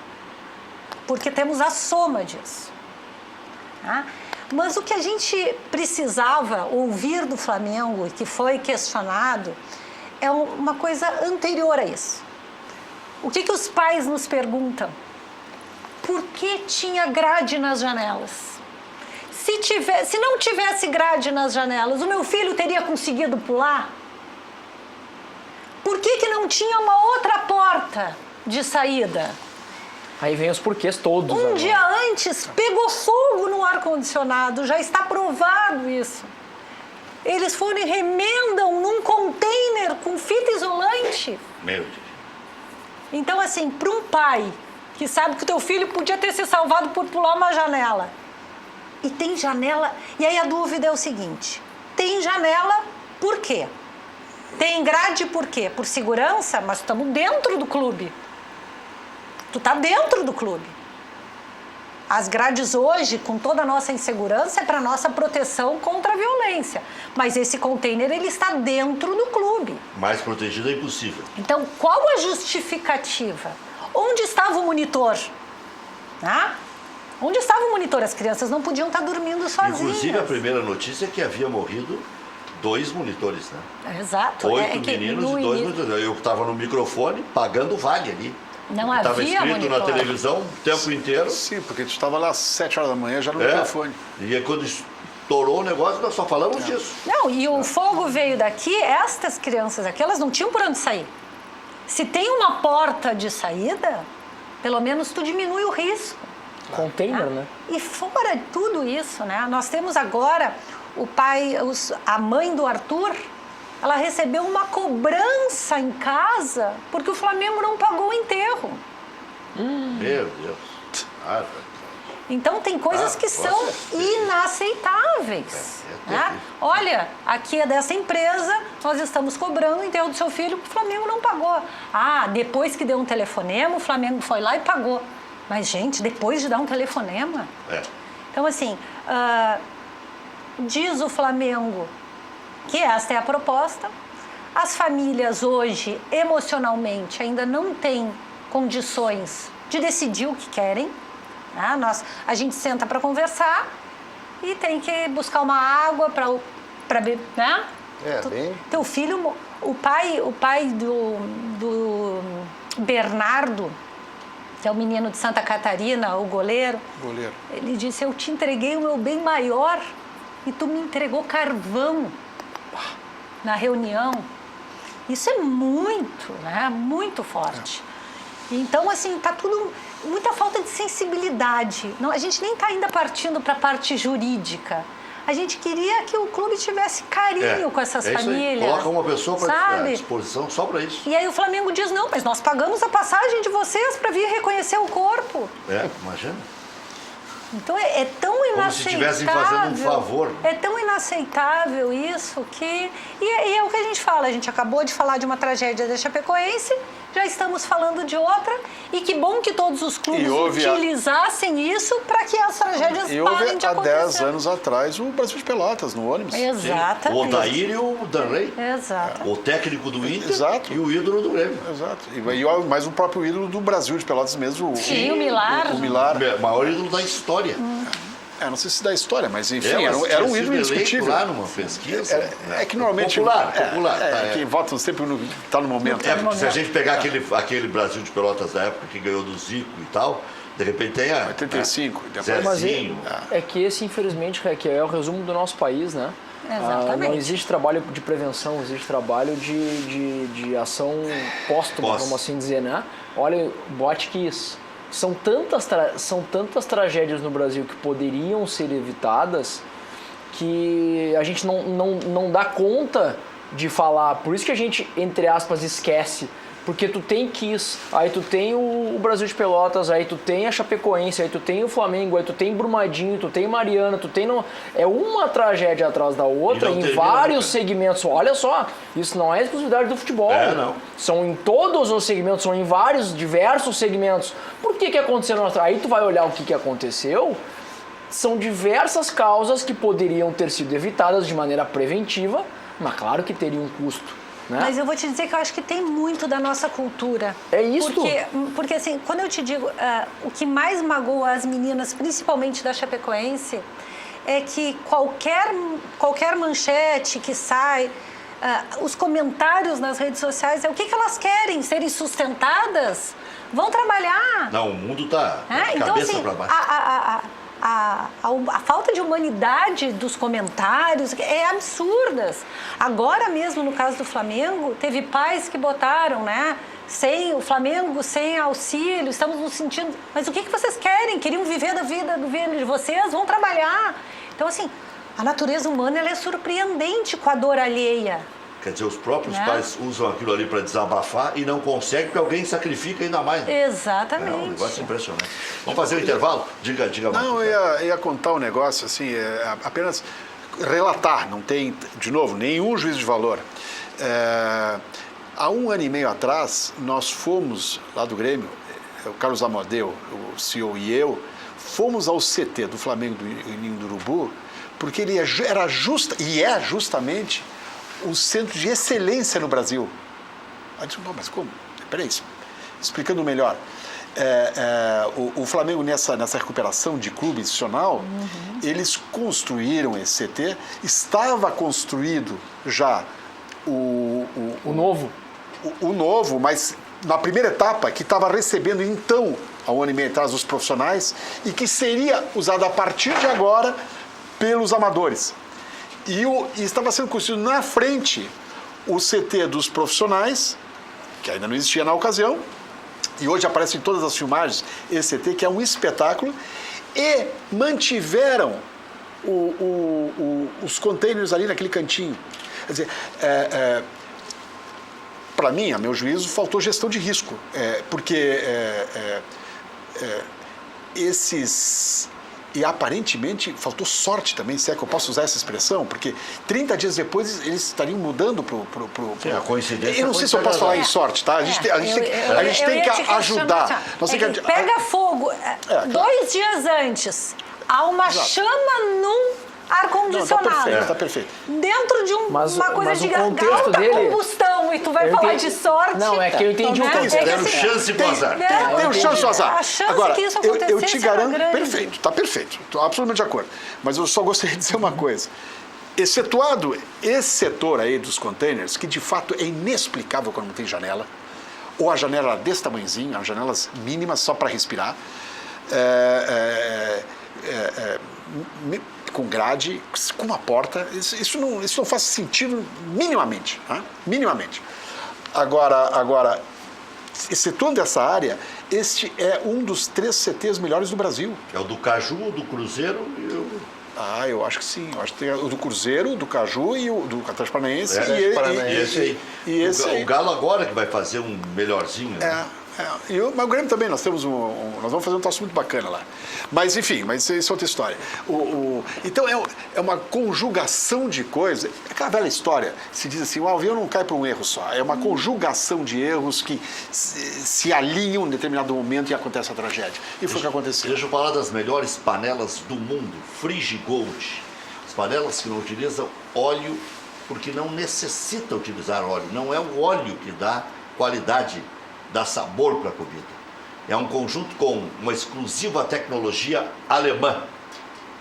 [SPEAKER 2] Porque temos a soma disso. Tá? Mas o que a gente precisava ouvir do Flamengo, e que foi questionado, é uma coisa anterior a isso. O que os pais nos perguntam? Por que tinha grade nas janelas? Se não tivesse grade nas janelas, o meu filho teria conseguido pular? Por que não tinha uma outra porta de saída?
[SPEAKER 4] Aí vem os porquês todos.
[SPEAKER 2] Um
[SPEAKER 4] agora.
[SPEAKER 2] dia antes, pegou fogo no ar-condicionado, já está provado isso. Eles foram e remendam num container com fita isolante.
[SPEAKER 1] Meu Deus.
[SPEAKER 2] Então, assim, para um pai que sabe que o teu filho podia ter se salvado por pular uma janela, e tem janela... E aí a dúvida é o seguinte, tem janela por quê? Tem grade por quê? Por segurança? Mas estamos dentro do clube. Tu está dentro do clube. As grades hoje, com toda a nossa insegurança, é para nossa proteção contra a violência. Mas esse container, ele está dentro do clube.
[SPEAKER 1] Mais protegido é impossível.
[SPEAKER 2] Então, qual a justificativa? Onde estava o monitor? Ah? Onde estava o monitor? As crianças não podiam estar dormindo sozinhas.
[SPEAKER 1] Inclusive, a primeira notícia é que havia morrido 2 monitores, né?
[SPEAKER 2] Exato.
[SPEAKER 1] 8 meninos e 2 monitores. Eu estava no microfone pagando vale ali.
[SPEAKER 2] Não
[SPEAKER 1] Estava
[SPEAKER 2] havia
[SPEAKER 1] escrito
[SPEAKER 2] monitor.
[SPEAKER 1] na televisão o tempo inteiro.
[SPEAKER 3] Sim, porque tu estava lá às 7 horas da manhã já no microfone.
[SPEAKER 1] E aí, quando estourou o negócio, nós só falamos disso.
[SPEAKER 2] Não, e o fogo veio daqui, estas crianças aqui, elas não tinham por onde sair. Se tem uma porta de saída, pelo menos tu diminui o risco.
[SPEAKER 4] Container, né?
[SPEAKER 2] E fora de tudo isso, né? Nós temos agora o pai, a mãe do Arthur, ela recebeu uma cobrança em casa porque o Flamengo não pagou o enterro.
[SPEAKER 1] Meu Deus.
[SPEAKER 2] Então tem coisas que são inaceitáveis. Né? Olha, aqui é dessa empresa, nós estamos cobrando o enterro do seu filho, o Flamengo não pagou. Ah, depois que deu um telefonema, o Flamengo foi lá e pagou. Mas, gente, depois de dar um telefonema? Então, assim, diz o Flamengo que esta é a proposta. As famílias hoje, emocionalmente, ainda não têm condições de decidir o que querem. Né? A gente senta para conversar e tem que buscar uma água para beber, né?
[SPEAKER 5] Bem...
[SPEAKER 2] Teu filho, o pai do Bernardo, que é o menino de Santa Catarina, o goleiro. Ele disse, eu te entreguei o meu bem maior e tu me entregou carvão na reunião. Isso é muito, né? Muito forte. Então, assim, tá tudo... Muita falta de sensibilidade. Não, a gente nem está ainda partindo para a parte jurídica. A gente queria que o clube tivesse carinho com essas famílias.
[SPEAKER 1] Coloca uma pessoa à disposição só para isso.
[SPEAKER 2] E aí o Flamengo diz, não, mas nós pagamos a passagem de vocês para vir reconhecer o corpo.
[SPEAKER 1] Imagina.
[SPEAKER 2] Então é tão inaceitável.
[SPEAKER 1] Como se estivessem fazendo um favor.
[SPEAKER 2] É tão inaceitável isso que... E é o que a gente fala, a gente acabou de falar de uma tragédia da Chapecoense, já estamos falando de outra, e que bom que todos os clubes utilizassem isso para que as tragédias parem de acontecer.
[SPEAKER 3] Há 10 anos atrás, o Brasil de Pelotas, no ônibus.
[SPEAKER 2] Exatamente.
[SPEAKER 1] O Odair e o Danley.
[SPEAKER 2] Exato.
[SPEAKER 1] O técnico do Inter e o ídolo do Grêmio.
[SPEAKER 3] Exato. Mais o próprio ídolo do Brasil de Pelotas mesmo.
[SPEAKER 2] Sim, o Milar.
[SPEAKER 3] O Milar.
[SPEAKER 1] O maior ídolo da história.
[SPEAKER 3] Não sei se da história, mas enfim, era um ídolo indiscutível.
[SPEAKER 1] Lá numa pesquisa.
[SPEAKER 3] É que normalmente...
[SPEAKER 1] Popular.
[SPEAKER 3] Quem vota sempre está no momento.
[SPEAKER 1] Se a gente pegar aquele Brasil de Pelotas da época que ganhou do Zico e tal, de repente tem
[SPEAKER 3] 85.
[SPEAKER 4] Mas é que esse, infelizmente, é o resumo do nosso país, né?
[SPEAKER 2] Exatamente.
[SPEAKER 4] Não existe trabalho de prevenção, existe trabalho de ação póstuma, vamos assim dizer, né? Olha, Boate Kiss. são tantas tragédias no Brasil que poderiam ser evitadas que a gente não dá conta de falar. Por isso que a gente, entre aspas, esquece. Porque tu tem Kiss, aí tu tem o Brasil de Pelotas, aí tu tem a Chapecoense, aí tu tem o Flamengo, aí tu tem Brumadinho, tu tem Mariana, tu tem... É uma tragédia atrás da outra em vários segmentos. Olha só, isso não é exclusividade do futebol.
[SPEAKER 1] Não.
[SPEAKER 4] São em todos os segmentos, são em vários, diversos segmentos. Por que aconteceu? Aí tu vai olhar o que aconteceu. São diversas causas que poderiam ter sido evitadas de maneira preventiva, mas claro que teria um custo. Né?
[SPEAKER 2] Mas eu vou te dizer que eu acho que tem muito da nossa cultura.
[SPEAKER 4] É isso?
[SPEAKER 2] Porque assim, quando eu te digo, o que mais magoa as meninas, principalmente da Chapecoense, é que qualquer manchete que sai, os comentários nas redes sociais, o que elas querem? Serem sustentadas? Vão trabalhar.
[SPEAKER 1] Não, o mundo tá
[SPEAKER 2] Então,
[SPEAKER 1] cabeça
[SPEAKER 2] assim,
[SPEAKER 1] para baixo.
[SPEAKER 2] A falta de humanidade dos comentários é absurdas. Agora mesmo, no caso do Flamengo, teve pais que botaram, né? O Flamengo sem auxílio, estamos nos sentindo... Mas o que vocês querem? Queriam viver da vida de vocês? Vão trabalhar. Então, assim, a natureza humana ela é surpreendente com a dor alheia.
[SPEAKER 1] Quer dizer, os próprios pais usam aquilo ali para desabafar e não conseguem porque alguém sacrifica ainda mais. Né?
[SPEAKER 2] Exatamente.
[SPEAKER 1] É um negócio impressionante. Vamos fazer um intervalo? Diga,
[SPEAKER 3] Não, eu ia contar um negócio assim, apenas relatar, não tem, de novo, nenhum juízo de valor. Há 1 ano e meio atrás, nós fomos lá do Grêmio, o Carlos Amadeu, o CEO e eu, fomos ao CT do Flamengo do Ninho do Urubu, porque ele era justamente o centro de excelência no Brasil. Aí eu disse, mas como? Peraí, explicando melhor. O Flamengo, nessa recuperação de clube institucional, eles construíram esse CT, estava construído já o novo, mas na primeira etapa, que estava recebendo então, há 1 ano e meio atrás, os profissionais, e que seria usado a partir de agora pelos amadores. E estava sendo construído na frente o CT dos profissionais, que ainda não existia na ocasião, e hoje aparece em todas as filmagens esse CT, que é um espetáculo, e mantiveram os containers ali naquele cantinho. Quer dizer, para mim, a meu juízo, faltou gestão de risco, porque e aparentemente faltou sorte também, se é que eu posso usar essa expressão, porque 30 dias depois eles estariam mudando pro...
[SPEAKER 1] A coincidência.
[SPEAKER 3] Eu não sei se eu posso falar em sorte, tá? A gente tem que ajudar.
[SPEAKER 2] Pega fogo. 2 dias antes, há uma chama num ar-condicionado.
[SPEAKER 3] Tá perfeito.
[SPEAKER 2] Dentro de uma coisa de
[SPEAKER 4] alta
[SPEAKER 2] combustão, e tu vai falar de sorte.
[SPEAKER 4] Não, é que eu entendi o contexto.
[SPEAKER 1] Deram chance pro azar.
[SPEAKER 3] Tem chance pro azar.
[SPEAKER 2] A chance
[SPEAKER 3] Agora,
[SPEAKER 2] que isso acontecesse
[SPEAKER 3] eu te garanto,
[SPEAKER 2] grande.
[SPEAKER 3] perfeito, tá perfeito. Estou absolutamente de acordo. Mas eu só gostaria de dizer uma coisa. Excetuado esse setor aí dos containers, que de fato é inexplicável quando não tem janela, ou a janela desse tamanhozinho, as janelas mínimas só para respirar, com grade, com uma porta, isso não faz sentido minimamente. Né? Minimamente. Agora, excetuando essa área, este é um dos 3 CTs melhores do Brasil.
[SPEAKER 1] É o do Caju, o do Cruzeiro e o...
[SPEAKER 3] Eu acho que sim. Eu acho que tem o do Cruzeiro, do Caju e o do Atlético Paranaense.
[SPEAKER 1] E esse aí. O Galo agora que vai fazer um melhorzinho. Né?
[SPEAKER 3] Mas o Grêmio também, nós temos nós vamos fazer um troço muito bacana lá. Mas enfim, isso é outra história. Então é uma conjugação de coisas. É aquela velha história, se diz assim, o avião não cai para um erro só. É uma conjugação de erros que se alinham em determinado momento e acontece a tragédia. E foi o que aconteceu.
[SPEAKER 1] Deixa eu falar das melhores panelas do mundo, Frigigold. As panelas que não utilizam óleo porque não necessita utilizar óleo. Não é o óleo que dá qualidade, dá sabor para a comida. É um conjunto com uma exclusiva tecnologia alemã.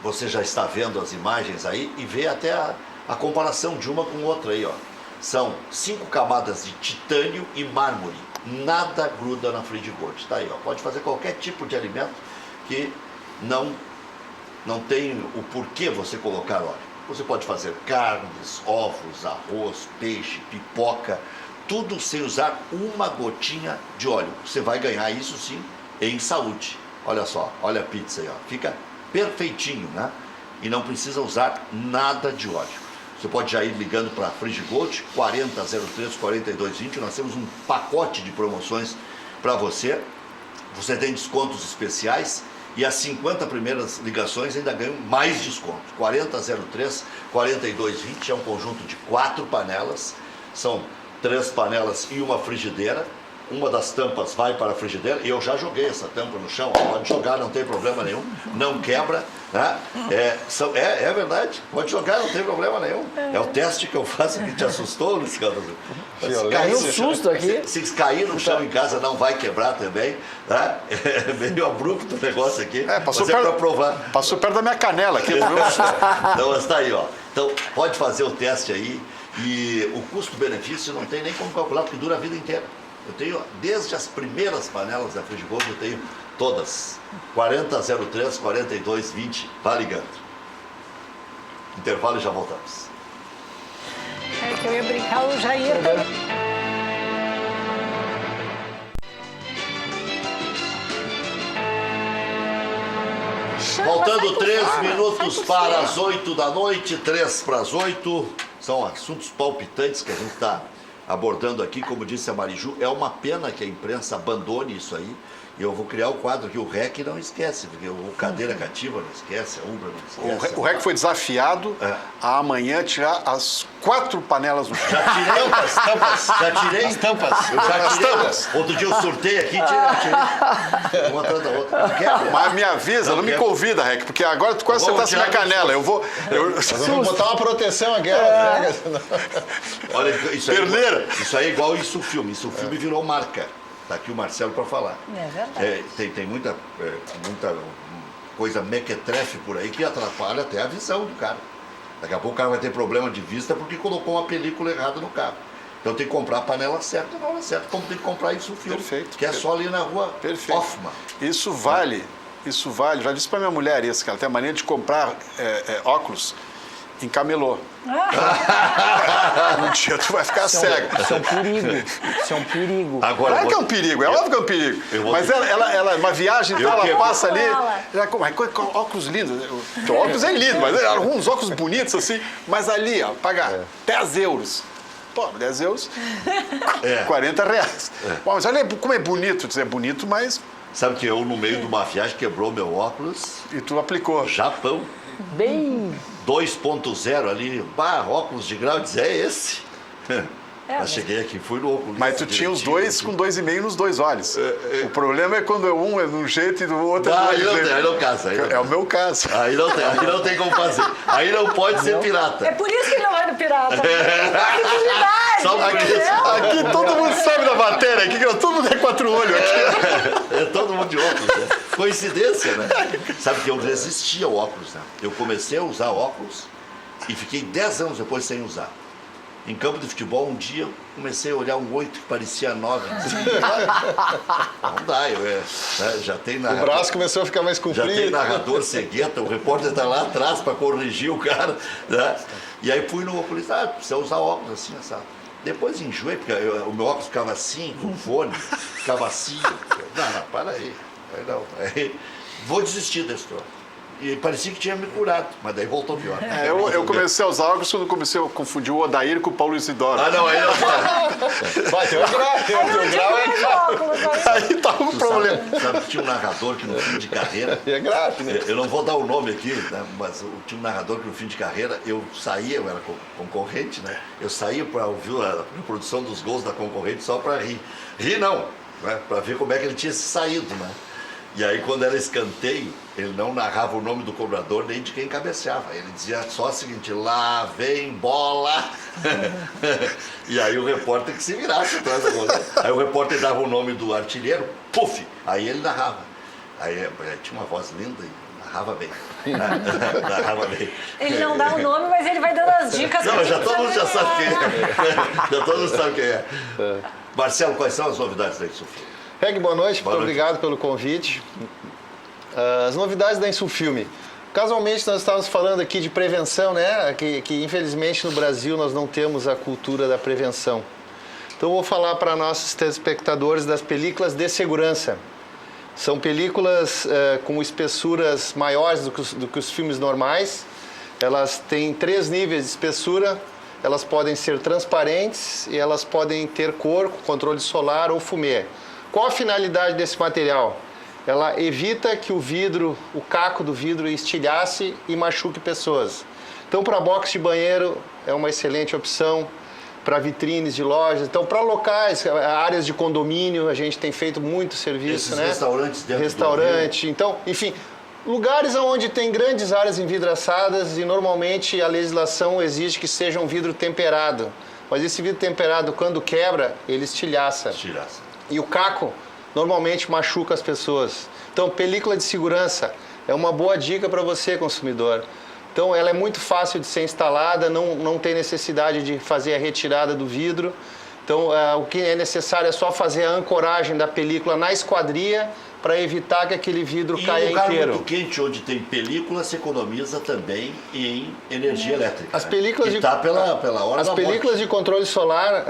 [SPEAKER 1] Você já está vendo as imagens aí e vê até a comparação de uma com outra aí, ó. São 5 camadas de titânio e mármore. Nada gruda na Frigigold. Tá aí, ó. Pode fazer qualquer tipo de alimento que não tem o porquê você colocar óleo. Você pode fazer carnes, ovos, arroz, peixe, pipoca, tudo sem usar uma gotinha de óleo. Você vai ganhar isso sim em saúde. Olha só, olha a pizza aí, ó. Fica perfeitinho, né? E não precisa usar nada de óleo. Você pode já ir ligando para a Frigigold, 4003-4220. Nós temos um pacote de promoções para você. Você tem descontos especiais e as 50 primeiras ligações ainda ganham mais desconto. 4003-4220 é um conjunto de 4 panelas. São 3 panelas e uma frigideira. Uma das tampas vai para a frigideira e eu já joguei essa tampa no chão. Pode jogar, não tem problema nenhum. Não quebra. Né? É verdade. Pode jogar, não tem problema nenhum. É o teste que eu faço que te assustou, Luiz Carlos.
[SPEAKER 4] Caiu um susto aqui.
[SPEAKER 1] Se cair no chão em casa não vai quebrar também. Né? É meio abrupto o negócio aqui.
[SPEAKER 3] Passou
[SPEAKER 1] mas
[SPEAKER 3] perto,
[SPEAKER 1] para provar.
[SPEAKER 3] Passou perto da minha canela aqui.
[SPEAKER 1] Então está aí, ó. Então pode fazer o teste aí. E o custo-benefício não tem nem como calcular, porque dura a vida inteira. Eu tenho, desde as primeiras panelas da Frigigold, eu tenho todas. 4003-4220, vá ligando. Intervalo e já voltamos.
[SPEAKER 2] É que eu ia brincar, o Jair também.
[SPEAKER 1] Faltando 3 minutos para as 8 da noite, 3 para as 8. São assuntos palpitantes que a gente está abordando aqui, como disse a Mariju. É uma pena que a imprensa abandone isso aí. E eu vou criar o quadro aqui, o REC não esquece, porque o Cadeira Cativa não esquece, a Umbra não esquece.
[SPEAKER 3] O REC foi desafiado a amanhã tirar as 4 panelas do chão.
[SPEAKER 1] Já tirei tampas. Já tirei as tampas. Eu já tirei.
[SPEAKER 3] Tampas.
[SPEAKER 1] Outro dia eu surtei aqui, tirei. Uma atrás da outra. Não quero.
[SPEAKER 3] Mas me avisa, não me convida, REC, porque agora tu quase acertasse minha canela. Eu vou.
[SPEAKER 5] Vamos botar uma proteção aqui.
[SPEAKER 1] Olha, isso aí,
[SPEAKER 3] Perneira.
[SPEAKER 1] isso aí é igual isso filme. Isso filme virou marca. Está aqui o Marcelo para falar.
[SPEAKER 2] É verdade.
[SPEAKER 1] Tem muita coisa mequetrefe por aí que atrapalha até a visão do cara. Daqui a pouco o cara vai ter problema de vista porque colocou uma película errada no carro. Então tem que comprar a panela certa na hora certa, como tem que comprar isso filme.
[SPEAKER 3] Perfeito.
[SPEAKER 1] Que é só ali na rua Hoffman.
[SPEAKER 3] Isso vale. Já disse para minha mulher isso, que ela tem a mania de comprar óculos em camelô. Um dia tu vai ficar cego.
[SPEAKER 4] Isso é um perigo. Isso é um perigo.
[SPEAKER 1] Agora,
[SPEAKER 3] Claro que é um perigo, é óbvio que é um perigo. Mas ela uma viagem, ela passa ali. Óculos lindos. O óculos é lindo, mas alguns óculos bonitos assim. Mas ali, ó, pagar 10 euros. Pô, 10 euros, 40 reais. Bom, mas olha como é bonito, dizer bonito, mas.
[SPEAKER 1] Sabe que eu, no meio de uma viagem, quebrou meu óculos.
[SPEAKER 3] E tu aplicou.
[SPEAKER 1] Japão.
[SPEAKER 4] Bem.
[SPEAKER 1] 2.0 ali, óculos de grau, diz, é esse. Mas cheguei aqui, fui no óculos.
[SPEAKER 3] Mas tu tinha os dois com 2,5 nos dois olhos. O problema é quando um é de um jeito e do outro é do outro jeito.
[SPEAKER 1] Aí não casa.
[SPEAKER 3] É o meu caso.
[SPEAKER 1] Aí não tem como fazer. Aí não pode ser pirata.
[SPEAKER 2] É por isso que ele não vai no pirata.
[SPEAKER 1] Só por isso.
[SPEAKER 3] Aqui todo mundo sabe da matéria, aqui todo mundo é 4 olhos.
[SPEAKER 1] É todo mundo de óculos, né? Coincidência, né? Sabe que eu resistia ao óculos, né? Eu comecei a usar óculos e fiquei 10 anos depois sem usar. Em campo de futebol, um dia eu comecei a olhar um 8 que parecia 9. Não dá, já tem narrador.
[SPEAKER 5] O braço começou a ficar mais comprido.
[SPEAKER 1] Já tem narrador cegueta, o repórter está lá atrás para corrigir o cara. Né? E aí fui no oculista, precisa usar óculos assim, sabe? Depois enjoei, porque o meu óculos ficava assim, com fone, ficava assim. Não, para aí. Vou desistir desse troço. E parecia que tinha me curado, mas daí voltou pior.
[SPEAKER 3] Eu comecei a usar óculos quando comecei a confundir o Odair com o Paulo Isidoro.
[SPEAKER 1] Ah, não, aí não tá.
[SPEAKER 5] Vai, tem um grau
[SPEAKER 3] Aí tava um problema.
[SPEAKER 1] Sabe que tinha um narrador que no fim de carreira...
[SPEAKER 5] É grave, né?
[SPEAKER 1] Eu não vou dar o nome aqui, né, mas tinha um narrador que no fim de carreira, eu era concorrente, né? Eu saía para ouvir a reprodução dos gols da concorrente só para rir. Rir não, né? Para ver como é que ele tinha saído, né? E aí, quando era escanteio, ele não narrava o nome do cobrador nem de quem cabeceava. Ele dizia só o seguinte, lá vem bola. E aí o repórter que se virasse atrás da bola. Aí o repórter dava o nome do artilheiro, puf! Aí ele narrava. Aí tinha uma voz linda e narrava bem. Narrava bem.
[SPEAKER 2] Ele não dá o nome, mas ele vai dando as dicas.
[SPEAKER 1] Não, já todo mundo já sabe quem é. Já todo mundo sabe quem é. Marcelo, quais são as novidades da Insufilme?
[SPEAKER 5] Reg, boa noite, muito obrigado pelo convite. As novidades da Insufilme. Casualmente nós estávamos falando aqui de prevenção, né? Que infelizmente no Brasil nós não temos a cultura da prevenção. Então eu vou falar para nossos telespectadores das películas de segurança. São películas com espessuras maiores do que os filmes normais. Elas têm 3 níveis de espessura. Elas podem ser transparentes e elas podem ter cor, controle solar ou fumê. Qual a finalidade desse material? Ela evita que o vidro, o caco do vidro estilhace e machuque pessoas. Então, para box de banheiro é uma excelente opção, para vitrines de lojas. Então, para locais, áreas de condomínio, a gente tem feito muito serviço,
[SPEAKER 1] Esses
[SPEAKER 5] né?
[SPEAKER 1] restaurantes dentro
[SPEAKER 5] Restaurante. Então, enfim, lugares onde tem grandes áreas envidraçadas e normalmente a legislação exige que seja um vidro temperado. Mas esse vidro temperado, quando quebra, ele estilhaça.
[SPEAKER 1] Estilhaça.
[SPEAKER 5] E o caco normalmente machuca as pessoas. Então, película de segurança é uma boa dica para você, consumidor. Então, ela é muito fácil de ser instalada, não tem necessidade de fazer a retirada do vidro. Então, o que é necessário é só fazer a ancoragem da película na esquadria para evitar que aquele vidro caia
[SPEAKER 1] em lugar
[SPEAKER 5] inteiro.
[SPEAKER 1] muito quente, onde tem película, se economiza também em energia elétrica.
[SPEAKER 5] As películas
[SPEAKER 1] que está pela hora
[SPEAKER 5] As
[SPEAKER 1] da
[SPEAKER 5] películas
[SPEAKER 1] morte.
[SPEAKER 5] de controle solar,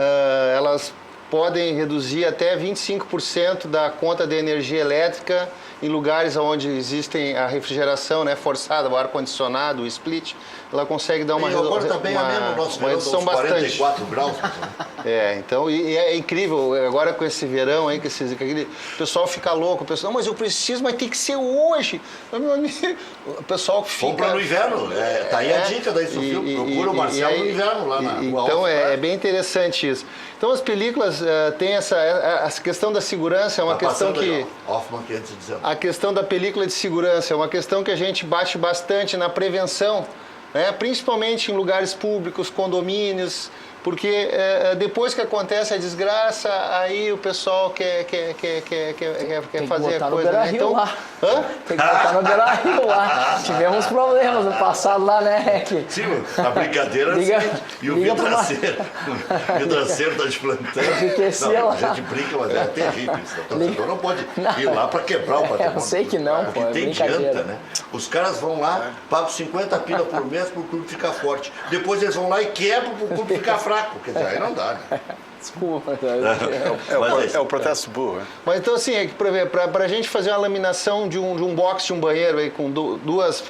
[SPEAKER 5] elas podem reduzir até 25% da conta de energia elétrica em lugares onde existem a refrigeração, né, forçada, o ar-condicionado, o split. Ela consegue dar uma,
[SPEAKER 1] E agora está bem ameno o nosso verão,
[SPEAKER 5] redução
[SPEAKER 1] uns
[SPEAKER 5] bastante.
[SPEAKER 1] 44 graus.
[SPEAKER 5] Então, e é incrível, agora com esse verão aí, o pessoal fica louco, o pessoal, não, mas eu preciso, mas tem que ser hoje. Meu amigo, o pessoal fica...
[SPEAKER 1] Compra no inverno, tá aí a dica da Isofil, procura o Marcelo no inverno lá na rua.
[SPEAKER 5] Então, é bem interessante isso. Então, as películas têm essa questão da segurança, é uma questão que...
[SPEAKER 1] Aí, Hoffman 519.
[SPEAKER 5] A questão da película de segurança é uma questão que a gente bate bastante na prevenção, né? Principalmente em lugares públicos, condomínios, porque depois que acontece a desgraça, aí o pessoal quer fazer a coisa.
[SPEAKER 4] Tem que botar no Beira-Rio lá.
[SPEAKER 5] Hã?
[SPEAKER 4] Tem que botar no Beira-Rio lá. Tivemos problemas no passado lá, né, Rec?
[SPEAKER 1] Sim, a brincadeira
[SPEAKER 4] Liga-
[SPEAKER 1] é assim, e o
[SPEAKER 4] liga pra lá.
[SPEAKER 1] vidraceiro está de plantão.
[SPEAKER 4] Enriquecer
[SPEAKER 1] Não,
[SPEAKER 4] lá.
[SPEAKER 1] a gente brinca, mas é terrível isso. O torcedor não pode ir lá para quebrar o patrimônio.
[SPEAKER 4] Eu sei que não,
[SPEAKER 1] Porque
[SPEAKER 4] pô, é
[SPEAKER 1] tem
[SPEAKER 4] brincadeira.
[SPEAKER 1] dianta, né? Os caras vão lá, pagam 50 pila por mês para o clube ficar forte. Depois eles vão lá e quebram para o clube ficar fraco. Quer dizer, aí não dá, né?
[SPEAKER 4] Desculpa.
[SPEAKER 3] É o protesto burro. Né?
[SPEAKER 5] Mas então, assim, para a gente fazer uma laminação de um box de um banheiro aí, com duas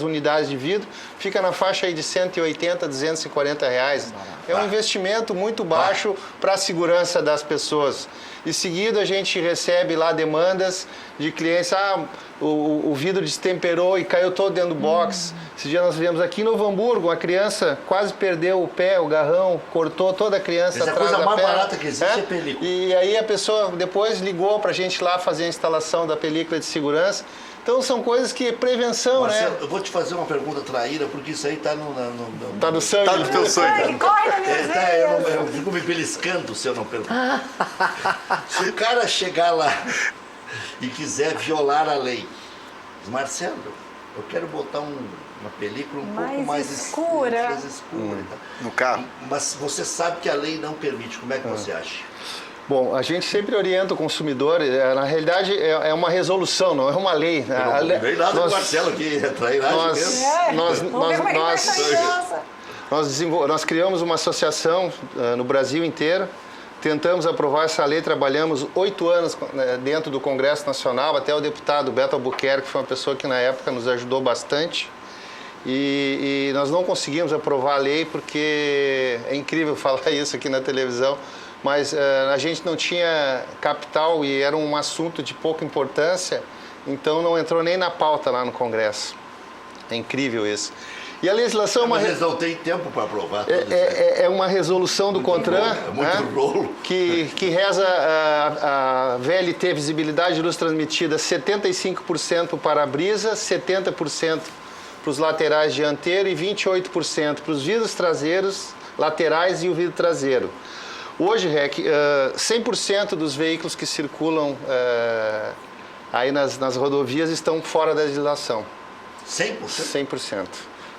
[SPEAKER 5] unidades de vidro, fica na faixa aí de 180, 240 reais. É um investimento muito baixo para a segurança das pessoas. Em seguida, a gente recebe lá demandas de clientes, o vidro destemperou e caiu todo dentro do box. Esse dia nós vimos aqui em Novo Hamburgo, uma criança quase perdeu o pé, o garrão, cortou toda a criança
[SPEAKER 1] Essa é a
[SPEAKER 5] atrás
[SPEAKER 1] coisa
[SPEAKER 5] da
[SPEAKER 1] mais
[SPEAKER 5] perna.
[SPEAKER 1] barata que existe é película.
[SPEAKER 5] E aí a pessoa depois ligou pra gente lá fazer a instalação da película de segurança. Então são coisas que prevenção,
[SPEAKER 1] Marcelo,
[SPEAKER 5] né?
[SPEAKER 1] eu vou te fazer uma pergunta traíra, porque isso aí tá no
[SPEAKER 5] Tá no sangue.
[SPEAKER 3] Tá no teu sangue.
[SPEAKER 2] Corre na minha
[SPEAKER 1] eu fico me beliscando se eu não perguntar. Se o cara chegar lá e quiser violar a lei, Marcelo, eu quero botar uma película um pouco mais
[SPEAKER 2] escura.
[SPEAKER 1] mais escura e tal.
[SPEAKER 3] No carro.
[SPEAKER 1] Mas você sabe que a lei não permite. Como é que você acha?
[SPEAKER 5] Bom, a gente sempre orienta o consumidor, na realidade é uma resolução, não é uma lei.
[SPEAKER 1] Eu não combinei nada com o Marcelo aqui, é trairagem mesmo.
[SPEAKER 5] Nós criamos uma associação no Brasil inteiro, tentamos aprovar essa lei, trabalhamos 8 anos dentro do Congresso Nacional, até o deputado Beto Albuquerque, que foi uma pessoa que na época nos ajudou bastante. E nós não conseguimos aprovar a lei porque é incrível falar isso aqui na televisão, mas a gente não tinha capital e era um assunto de pouca importância, então não entrou nem na pauta lá no Congresso. É incrível isso. E a legislação...
[SPEAKER 1] Mas eles não têm tempo para aprovar tudo isso.
[SPEAKER 5] É uma resolução do CONTRAN,
[SPEAKER 1] É muito rolo.
[SPEAKER 5] que reza a VLT, visibilidade de luz transmitida, 75% para para-brisa, 70% para os laterais dianteiro e 28% para os vidros traseiros, laterais e o vidro traseiro. Hoje, Rec, 100% dos veículos que circulam aí nas rodovias estão fora da legislação.
[SPEAKER 1] 100%?
[SPEAKER 5] 100%.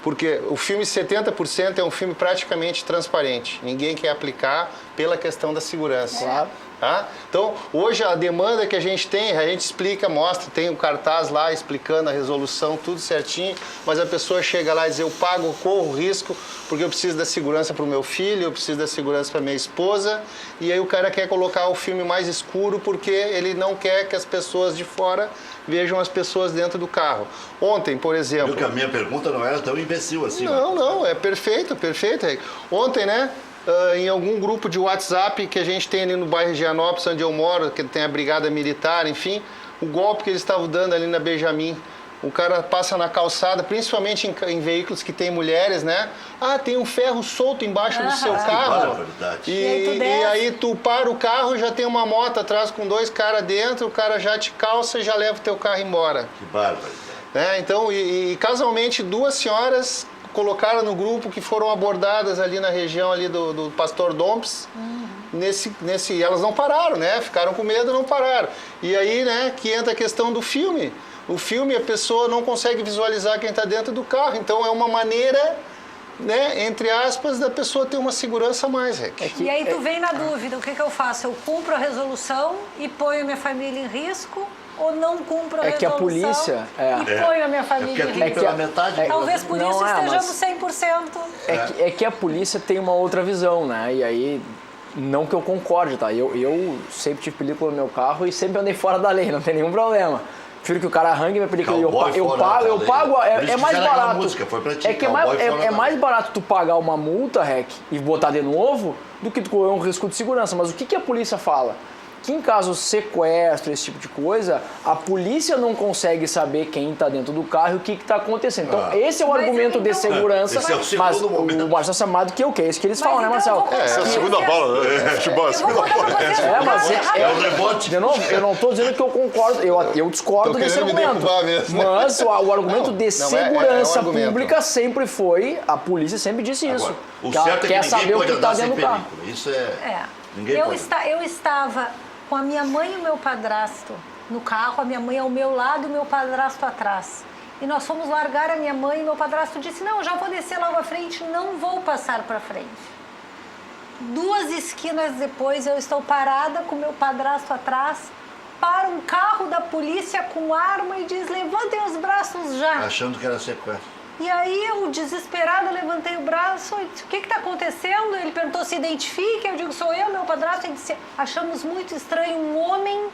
[SPEAKER 5] Porque o filme 70% é um filme praticamente transparente. Ninguém quer aplicar pela questão da segurança.
[SPEAKER 4] Claro.
[SPEAKER 5] Tá? Então, hoje a demanda que a gente tem, a gente explica, mostra, tem um cartaz lá explicando a resolução, tudo certinho, mas a pessoa chega lá e diz, eu pago, corro risco, porque eu preciso da segurança para o meu filho, eu preciso da segurança para minha esposa, e aí o cara quer colocar o filme mais escuro porque ele não quer que as pessoas de fora vejam as pessoas dentro do carro. Ontem, por exemplo...
[SPEAKER 1] Viu que a minha pergunta não era tão imbecil assim.
[SPEAKER 5] Não, é perfeito. Ontem, né, em algum grupo de WhatsApp que a gente tem ali no bairro Gianópolis, onde eu moro, que tem a brigada militar, enfim, o golpe que eles estavam dando ali na Benjamin. O cara passa na calçada, principalmente em veículos que tem mulheres, né? Ah, tem um ferro solto embaixo do seu carro. E aí tu para o carro, já tem uma moto atrás com 2 caras dentro, o cara já te calça e já leva o teu carro embora.
[SPEAKER 1] Que barbaridade.
[SPEAKER 5] Então, casualmente 2 senhoras colocaram no grupo que foram abordadas ali na região ali do Pastor Dompes. Elas não pararam, né? Ficaram com medo, não pararam. E aí, né, que entra a questão do filme. O filme, a pessoa não consegue visualizar quem está dentro do carro. Então, é uma maneira, né, entre aspas, da pessoa ter uma segurança a mais, Rec.
[SPEAKER 2] E aí tu vem na dúvida, o que eu faço? Eu cumpro a resolução e ponho a minha família em risco? Ou não cumpro a resolução
[SPEAKER 4] que a polícia...
[SPEAKER 2] e ponho a minha família em risco?
[SPEAKER 1] Pela metade.
[SPEAKER 2] Talvez por isso estejamos 100%.
[SPEAKER 4] É que a polícia tem uma outra visão, né? E aí, não que eu concorde, tá? Eu sempre tive película no meu carro e sempre andei fora da lei, não tem nenhum problema. Prefiro que o cara arranque minha película e eu pago, é mais barato.
[SPEAKER 1] Música, foi pra ti,
[SPEAKER 4] é mais barato tu pagar uma multa, Rec, e botar de novo, do que tu correr um risco de segurança. Mas o que a polícia fala? Que em caso de sequestro, esse tipo de coisa, a polícia não consegue saber quem está dentro do carro e o que está acontecendo. Então, esse é o argumento de segurança, mas o Marcelo sabe mais do que eu, que é isso que eles falam, né, Marcelo?
[SPEAKER 3] Essa é a segunda bola, né? Futebol, a segunda bola.
[SPEAKER 1] É o rebote.
[SPEAKER 4] De novo, eu não estou dizendo que eu concordo, eu discordo desse argumento. Mas o argumento de segurança pública sempre foi, a polícia sempre disse isso.
[SPEAKER 1] O
[SPEAKER 4] que ela
[SPEAKER 1] certo é que
[SPEAKER 4] quer saber o que está dentro do carro.
[SPEAKER 1] Isso é...
[SPEAKER 2] Eu estava com a minha mãe e o meu padrasto no carro, a minha mãe ao meu lado e o meu padrasto atrás. E nós fomos largar a minha mãe e meu padrasto disse, não, eu já vou descer logo à frente, não vou passar para frente. 2 esquinas depois eu estou parada com o meu padrasto atrás, para um carro da polícia com arma e diz, levantem os braços já.
[SPEAKER 1] Achando que era sequestro.
[SPEAKER 2] E aí eu, desesperada, levantei o braço e disse, o que está acontecendo? Ele perguntou se identifica, eu digo, sou eu, meu padrasto. Ele disse, achamos muito estranho um homem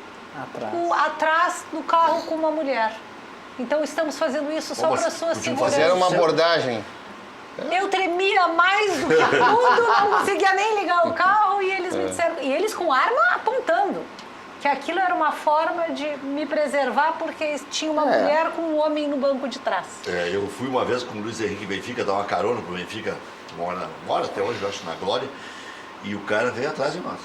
[SPEAKER 2] atrás do carro com uma mulher. Então estamos fazendo isso só para a sua segurança.
[SPEAKER 5] Fizeram uma abordagem.
[SPEAKER 2] Eu tremia mais do que tudo, não conseguia nem ligar o carro e eles me disseram, e eles com arma apontando. Que aquilo era uma forma de me preservar porque tinha uma mulher com um homem no banco de trás.
[SPEAKER 1] Eu fui uma vez com o Luiz Henrique Benfica dar uma carona pro Benfica, mora até hoje, eu acho, na Glória, e o cara veio atrás de nós.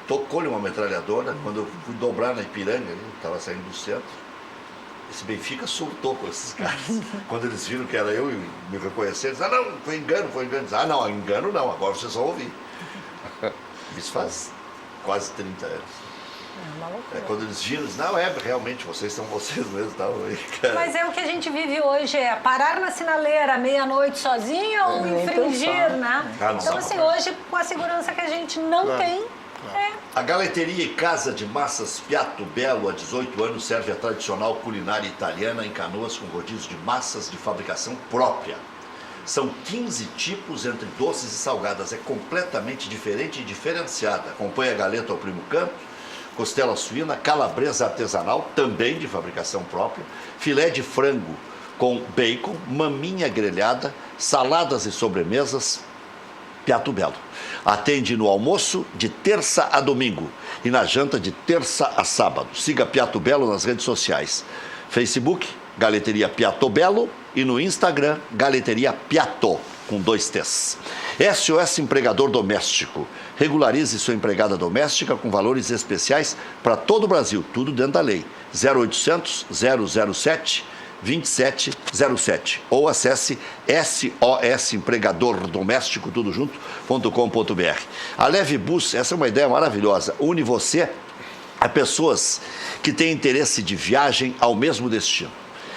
[SPEAKER 1] Tocou-lhe uma metralhadora, quando eu fui dobrar na Ipiranga, estava saindo do centro, esse Benfica surtou com esses caras. Quando eles viram que era eu e me reconheceram, eles disseram, não, foi engano. Não, engano não, agora vocês vão ouvir. Isso faz quase 30 anos. Quando eles viram, eles não, realmente, vocês são vocês mesmo.
[SPEAKER 2] Mas é o que a gente vive hoje, é parar na sinaleira meia-noite sozinha ou infringir, né? Então, assim, hoje, com a segurança que a gente não tem,
[SPEAKER 1] A Galeteria e Casa de Massas Piatto Bello, há 18 anos, serve a tradicional culinária italiana em Canoas com rodízio de massas de fabricação própria. São 15 tipos entre doces e salgadas. É completamente diferente e diferenciada. Acompanha a galeta ao primo canto, costela suína, calabresa artesanal, também de fabricação própria, filé de frango com bacon, maminha grelhada, saladas e sobremesas. Piatto Bello. Atende no almoço de terça a domingo e na janta de terça a sábado. Siga Piatto Bello nas redes sociais. Facebook, Galeteria Piatto Bello, e no Instagram, Galeteria Piatto, com 2 T's. SOS Empregador Doméstico. Regularize sua empregada doméstica com valores especiais para todo o Brasil, tudo dentro da lei. 0800 007 2707 ou acesse sosempregadordoméstico, tudo junto.com.br. A Leve Bus, essa é uma ideia maravilhosa, une você a pessoas que têm interesse de viagem ao mesmo destino.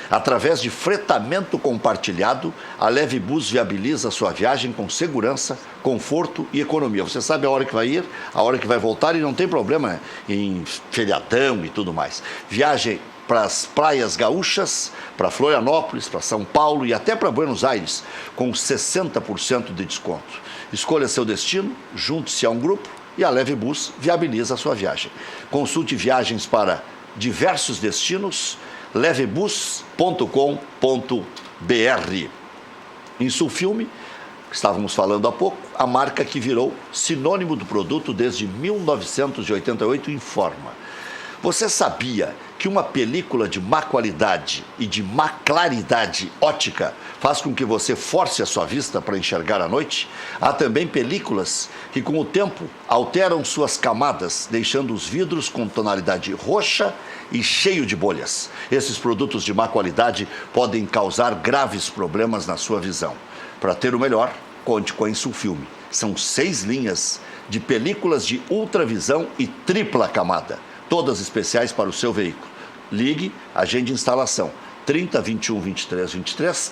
[SPEAKER 1] Através de fretamento compartilhado, a Leve Bus viabiliza a sua viagem com segurança, conforto e economia. Você sabe a hora que vai ir, a hora que vai voltar e não tem problema em feriadão e tudo mais. Viagem para as praias gaúchas, para Florianópolis, para São Paulo e até para Buenos Aires, com 60% de desconto. Escolha seu destino, junte-se a um grupo e a Leve Bus viabiliza a sua viagem. Consulte viagens para diversos destinos, levebus.com.br. Insulfilme, que estávamos falando há pouco, a marca que virou sinônimo do produto desde 1988, informa. Você sabia que uma película de má qualidade e de má claridade ótica faz com que você force a sua vista para enxergar à noite? Há também películas que, com o tempo, alteram suas camadas, deixando os vidros com tonalidade roxa e cheio de bolhas. Esses produtos de má qualidade podem causar graves problemas na sua visão. Para ter o melhor, conte com a Insulfilme. São 6 linhas de películas de ultravisão e tripla camada, todas especiais para o seu veículo. Ligue, agende instalação 30 21 23 23,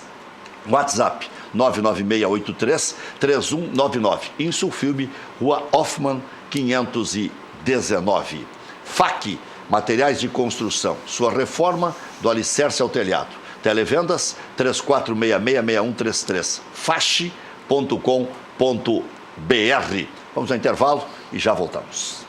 [SPEAKER 1] WhatsApp 99683 3199, Insulfilme, Rua Hoffman 519. FAC, materiais de construção, sua reforma do alicerce ao telhado. Televendas 34666133, fache.com.br. Vamos ao intervalo e já voltamos.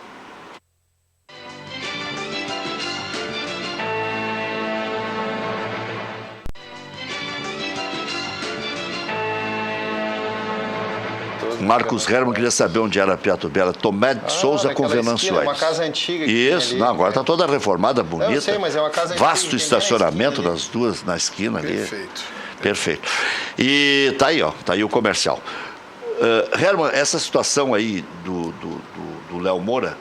[SPEAKER 1] Marcos Herman queria saber onde era a Piato Bela. Tomé de Souza com Venâncio Aires.
[SPEAKER 5] Uma casa antiga.
[SPEAKER 1] Isso, não, agora está toda reformada, bonita.
[SPEAKER 5] Eu sei, mas é uma casa antiga.
[SPEAKER 1] Vasto estacionamento das duas na esquina ali.
[SPEAKER 3] Perfeito.
[SPEAKER 1] Perfeito. E tá aí, ó, tá aí o comercial. Herman, essa situação aí do Léo Moura,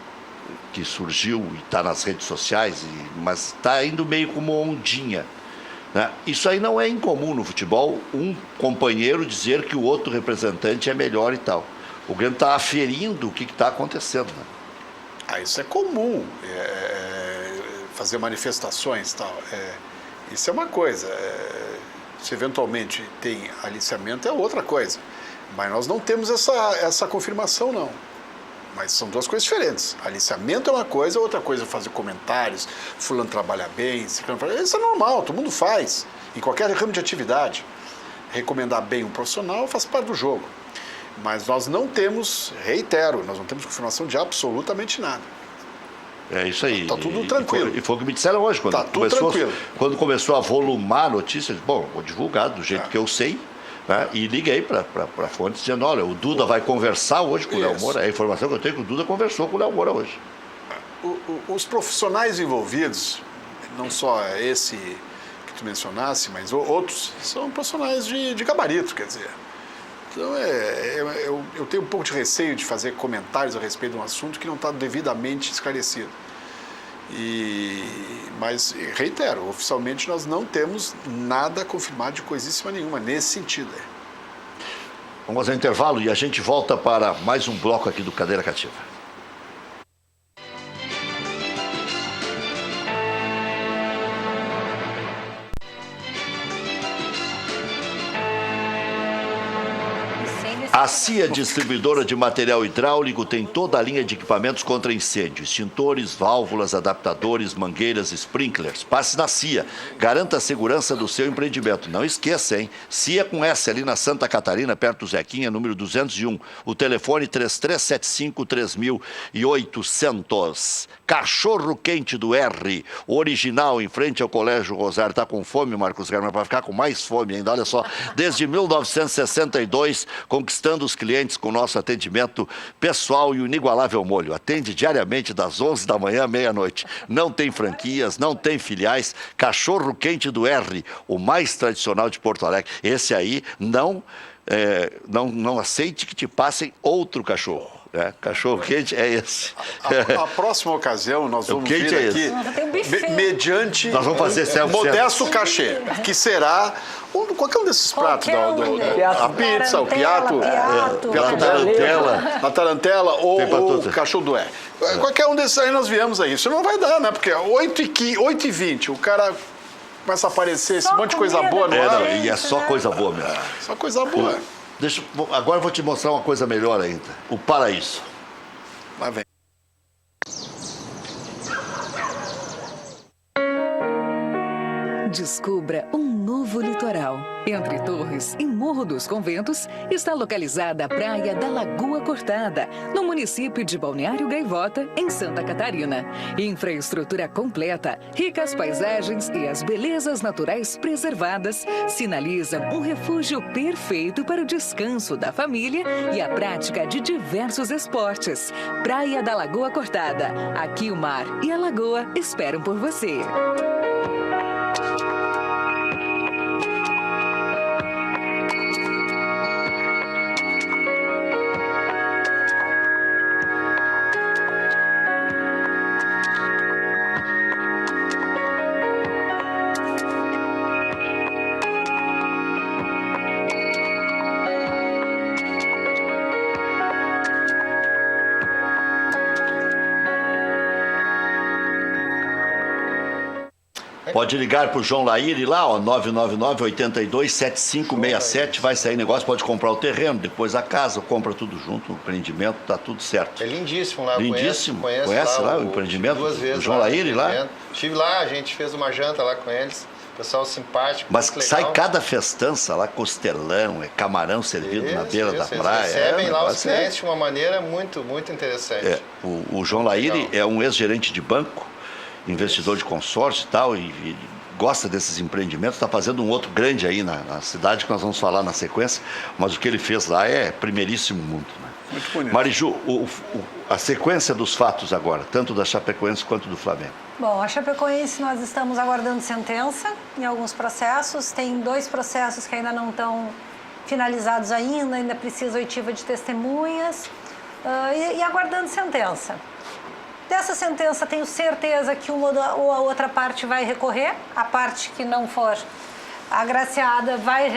[SPEAKER 1] que surgiu e está nas redes sociais, mas está indo meio como ondinha. Né? Isso aí não é incomum no futebol, um companheiro dizer que o outro representante é melhor e tal. O Grêmio está aferindo o que está acontecendo. Né?
[SPEAKER 3] Isso é comum, fazer manifestações e tal. Isso é uma coisa. Se eventualmente tem aliciamento é outra coisa. Mas nós não temos essa confirmação, não. Mas são duas coisas diferentes. Aliciamento é uma coisa, outra coisa é fazer comentários, fulano trabalha bem, ciclano trabalha bem. Isso é normal, todo mundo faz, em qualquer ramo de atividade. Recomendar bem um profissional faz parte do jogo. Mas nós não temos, reitero, nós não temos confirmação de absolutamente nada.
[SPEAKER 1] É isso aí.
[SPEAKER 3] Está tudo tranquilo.
[SPEAKER 1] E foi o que me disseram hoje, quando começou a volumar a notícia, bom, vou divulgar do jeito que eu sei. Né? E liguei para a fonte dizendo, olha, o Duda vai conversar hoje com o Léo Moura. É a informação que eu tenho que o Duda conversou com o Léo Moura hoje.
[SPEAKER 3] Os profissionais envolvidos, não só esse que tu mencionasse, mas outros, são profissionais de gabarito, quer dizer. Então, eu tenho um pouco de receio de fazer comentários a respeito de um assunto que não está devidamente esclarecido. Mas, reitero, oficialmente nós não temos nada confirmado de coisíssima nenhuma nesse sentido.
[SPEAKER 1] Vamos fazer um intervalo e a gente volta para mais um bloco aqui do Cadeira Cativa. A CIA, distribuidora de material hidráulico, tem toda a linha de equipamentos contra incêndio, extintores, válvulas, adaptadores, mangueiras, sprinklers. Passe na CIA, garanta a segurança do seu empreendimento. Não esqueça, hein? CIA com S, ali na Santa Catarina, perto do Zequinha, número 201. O telefone 3375-3800. Cachorro quente do R, original, em frente ao Colégio Rosário. Está com fome, Marcos Herman, para ficar com mais fome ainda. Olha só, desde 1962, conquistando os clientes com nosso atendimento pessoal e o inigualável molho. Atende diariamente das 11 da manhã à meia-noite. Não tem franquias, não tem filiais. Cachorro quente do R, o mais tradicional de Porto Alegre. Esse aí não aceite que te passem outro cachorro. Cachorro quente é esse.
[SPEAKER 3] A próxima ocasião nós vamos vir aqui mediante
[SPEAKER 1] nós vamos fazer
[SPEAKER 3] modesto cachê, que será qualquer um desses pratos, a pizza, o piato, a tarantela ou o cachorro do Qualquer um desses aí nós viemos aí. Isso não vai dar, né? Porque 8h20, o cara começa a aparecer esse
[SPEAKER 2] Só
[SPEAKER 3] monte de coisa
[SPEAKER 2] comida,
[SPEAKER 3] boa no
[SPEAKER 2] né?
[SPEAKER 3] ar.
[SPEAKER 1] Não, e é só coisa boa mesmo.
[SPEAKER 3] Só coisa boa.
[SPEAKER 1] Agora eu vou te mostrar uma coisa melhor ainda. O paraíso.
[SPEAKER 3] Lá vem.
[SPEAKER 6] Descubra um novo litoral. Entre Torres e Morro dos Conventos está localizada a Praia da Lagoa Cortada, no município de Balneário Gaivota, em Santa Catarina. Infraestrutura completa, ricas paisagens e as belezas naturais preservadas sinalizam um refúgio perfeito para o descanso da família e a prática de diversos esportes. Praia da Lagoa Cortada. Aqui o mar e a lagoa esperam por você.
[SPEAKER 1] Pode ligar pro João Laíre lá, ó, 999-82-7567, vai sair negócio, pode comprar o terreno, depois a casa, compra tudo junto, o empreendimento, tá tudo certo.
[SPEAKER 5] É lindíssimo lá.
[SPEAKER 1] Lindíssimo.
[SPEAKER 5] Conheço
[SPEAKER 1] Conhece lá o empreendimento?
[SPEAKER 5] Duas vezes.
[SPEAKER 1] O João Laíre lá?
[SPEAKER 5] Estive lá, a gente fez uma janta lá com eles. Pessoal simpático.
[SPEAKER 1] Mas
[SPEAKER 5] muito
[SPEAKER 1] sai
[SPEAKER 5] legal.
[SPEAKER 1] cada festança lá, costelão, é camarão servido na beira da
[SPEAKER 5] Eles
[SPEAKER 1] praia.
[SPEAKER 5] recebem lá os
[SPEAKER 1] negócio é-
[SPEAKER 5] clientes de uma maneira muito, muito interessante.
[SPEAKER 1] É, o João Laíre
[SPEAKER 5] Legal.
[SPEAKER 1] é um ex-gerente de banco, investidor de consórcio e tal, e gosta desses empreendimentos, está fazendo um outro grande aí na cidade, que nós vamos falar na sequência, mas o que ele fez lá é primeiríssimo mundo. Né?
[SPEAKER 3] Muito bonito.
[SPEAKER 1] Mariju, a sequência dos fatos agora, tanto da Chapecoense quanto do Flamengo.
[SPEAKER 2] Bom, a Chapecoense nós estamos aguardando sentença em alguns processos. Tem 2 processos que ainda não estão finalizados ainda precisa oitiva de testemunhas e aguardando sentença. Dessa sentença, tenho certeza que uma ou a outra parte vai recorrer, a parte que não for agraciada vai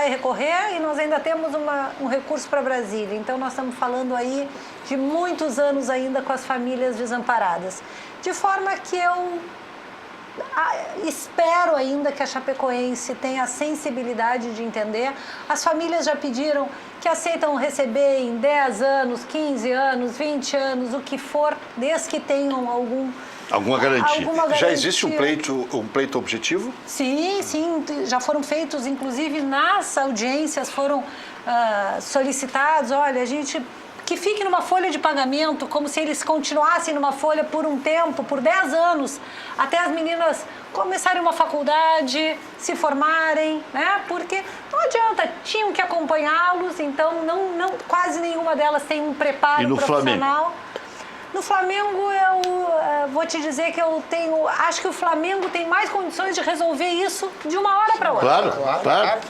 [SPEAKER 2] recorrer e nós ainda temos um recurso para Brasília. Então, nós estamos falando aí de muitos anos ainda com as famílias desamparadas. De forma que eu espero ainda que a Chapecoense tenha a sensibilidade de entender. As famílias já pediram que aceitam receber em 10 anos, 15 anos, 20 anos, o que for, desde que tenham
[SPEAKER 1] Alguma garantia.
[SPEAKER 2] alguma garantia.
[SPEAKER 3] Já existe um pleito objetivo?
[SPEAKER 2] Sim, já foram feitos, inclusive nas audiências foram solicitados, olha, a gente que fique numa folha de pagamento, como se eles continuassem numa folha por um tempo, por 10 anos, até as meninas começarem uma faculdade, se formarem, né? Porque não adianta, tinham que acompanhá-los, então quase nenhuma delas tem um preparo profissional.
[SPEAKER 1] Flamengo?
[SPEAKER 2] No Flamengo, eu vou te dizer que acho que o Flamengo tem mais condições de resolver isso de uma hora para outra.
[SPEAKER 1] Claro.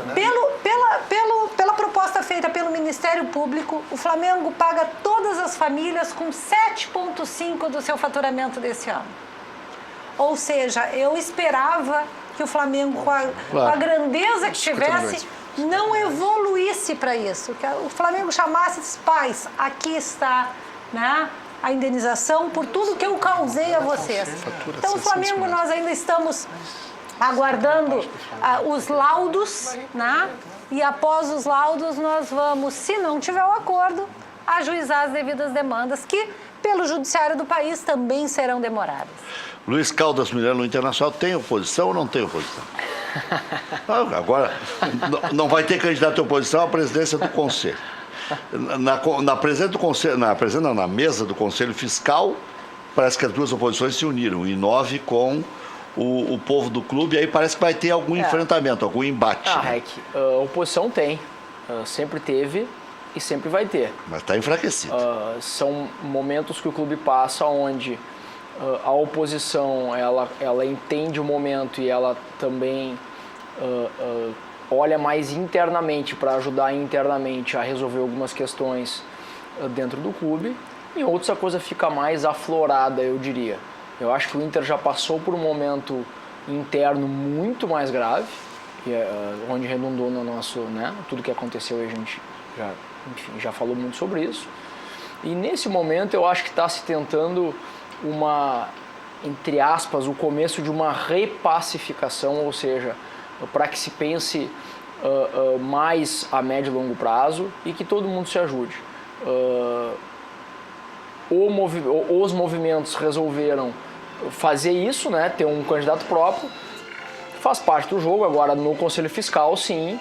[SPEAKER 2] Pela proposta feita pelo Ministério Público, o Flamengo paga todas as famílias com 7,5% do seu faturamento desse ano. Ou seja, eu esperava que o Flamengo, com a grandeza que tivesse, não evoluísse para isso. Que o Flamengo chamasse os pais, aqui está, né? A indenização por tudo que eu causei a vocês. Então, o Flamengo, nós ainda estamos aguardando os laudos, né? E após os laudos, nós vamos, se não tiver o acordo, ajuizar as devidas demandas, que pelo judiciário do país também serão demoradas.
[SPEAKER 1] Luiz Caldas Miranda, no Internacional, tem oposição ou não tem oposição? Agora, não vai ter candidato à oposição à presidência do Conselho. Na mesa do Conselho Fiscal, parece que as duas oposições se uniram, o I9 com o povo do clube, aí parece que vai ter algum enfrentamento, algum embate.
[SPEAKER 4] Rec, a oposição tem, sempre teve e sempre vai ter.
[SPEAKER 1] Mas está enfraquecido.
[SPEAKER 4] São momentos que o clube passa onde a oposição ela entende o momento e ela também olha mais internamente para ajudar internamente a resolver algumas questões dentro do clube. Em outros a coisa fica mais aflorada, eu diria. Eu acho que o Inter já passou por um momento interno muito mais grave, onde redundou no nosso, né, tudo que aconteceu e a gente já falou muito sobre isso. E nesse momento eu acho que está se tentando entre aspas, o começo de uma repacificação, ou seja, para que se pense mais a médio e longo prazo e que todo mundo se ajude. Os movimentos resolveram fazer isso, né, ter um candidato próprio, faz parte do jogo. Agora, no Conselho Fiscal, sim,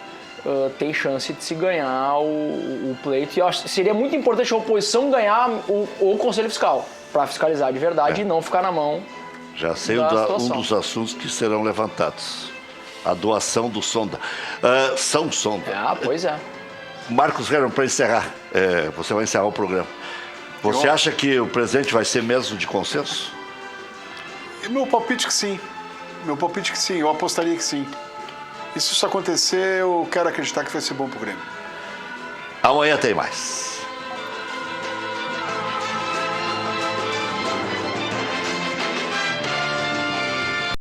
[SPEAKER 4] tem chance de se ganhar o pleito. E eu acho que seria muito importante a oposição ganhar o Conselho Fiscal, para fiscalizar de verdade e não ficar na mão.
[SPEAKER 1] Já sei um dos assuntos que serão levantados. A doação do sonda. São sonda.
[SPEAKER 4] Pois é.
[SPEAKER 1] Marcos Herman, para encerrar, você vai encerrar o programa. Você acha que o presidente vai ser mesmo de consenso?
[SPEAKER 3] Meu palpite que sim. Eu apostaria que sim. E se isso acontecer, eu quero acreditar que vai ser bom pro Grêmio.
[SPEAKER 1] Amanhã tem mais.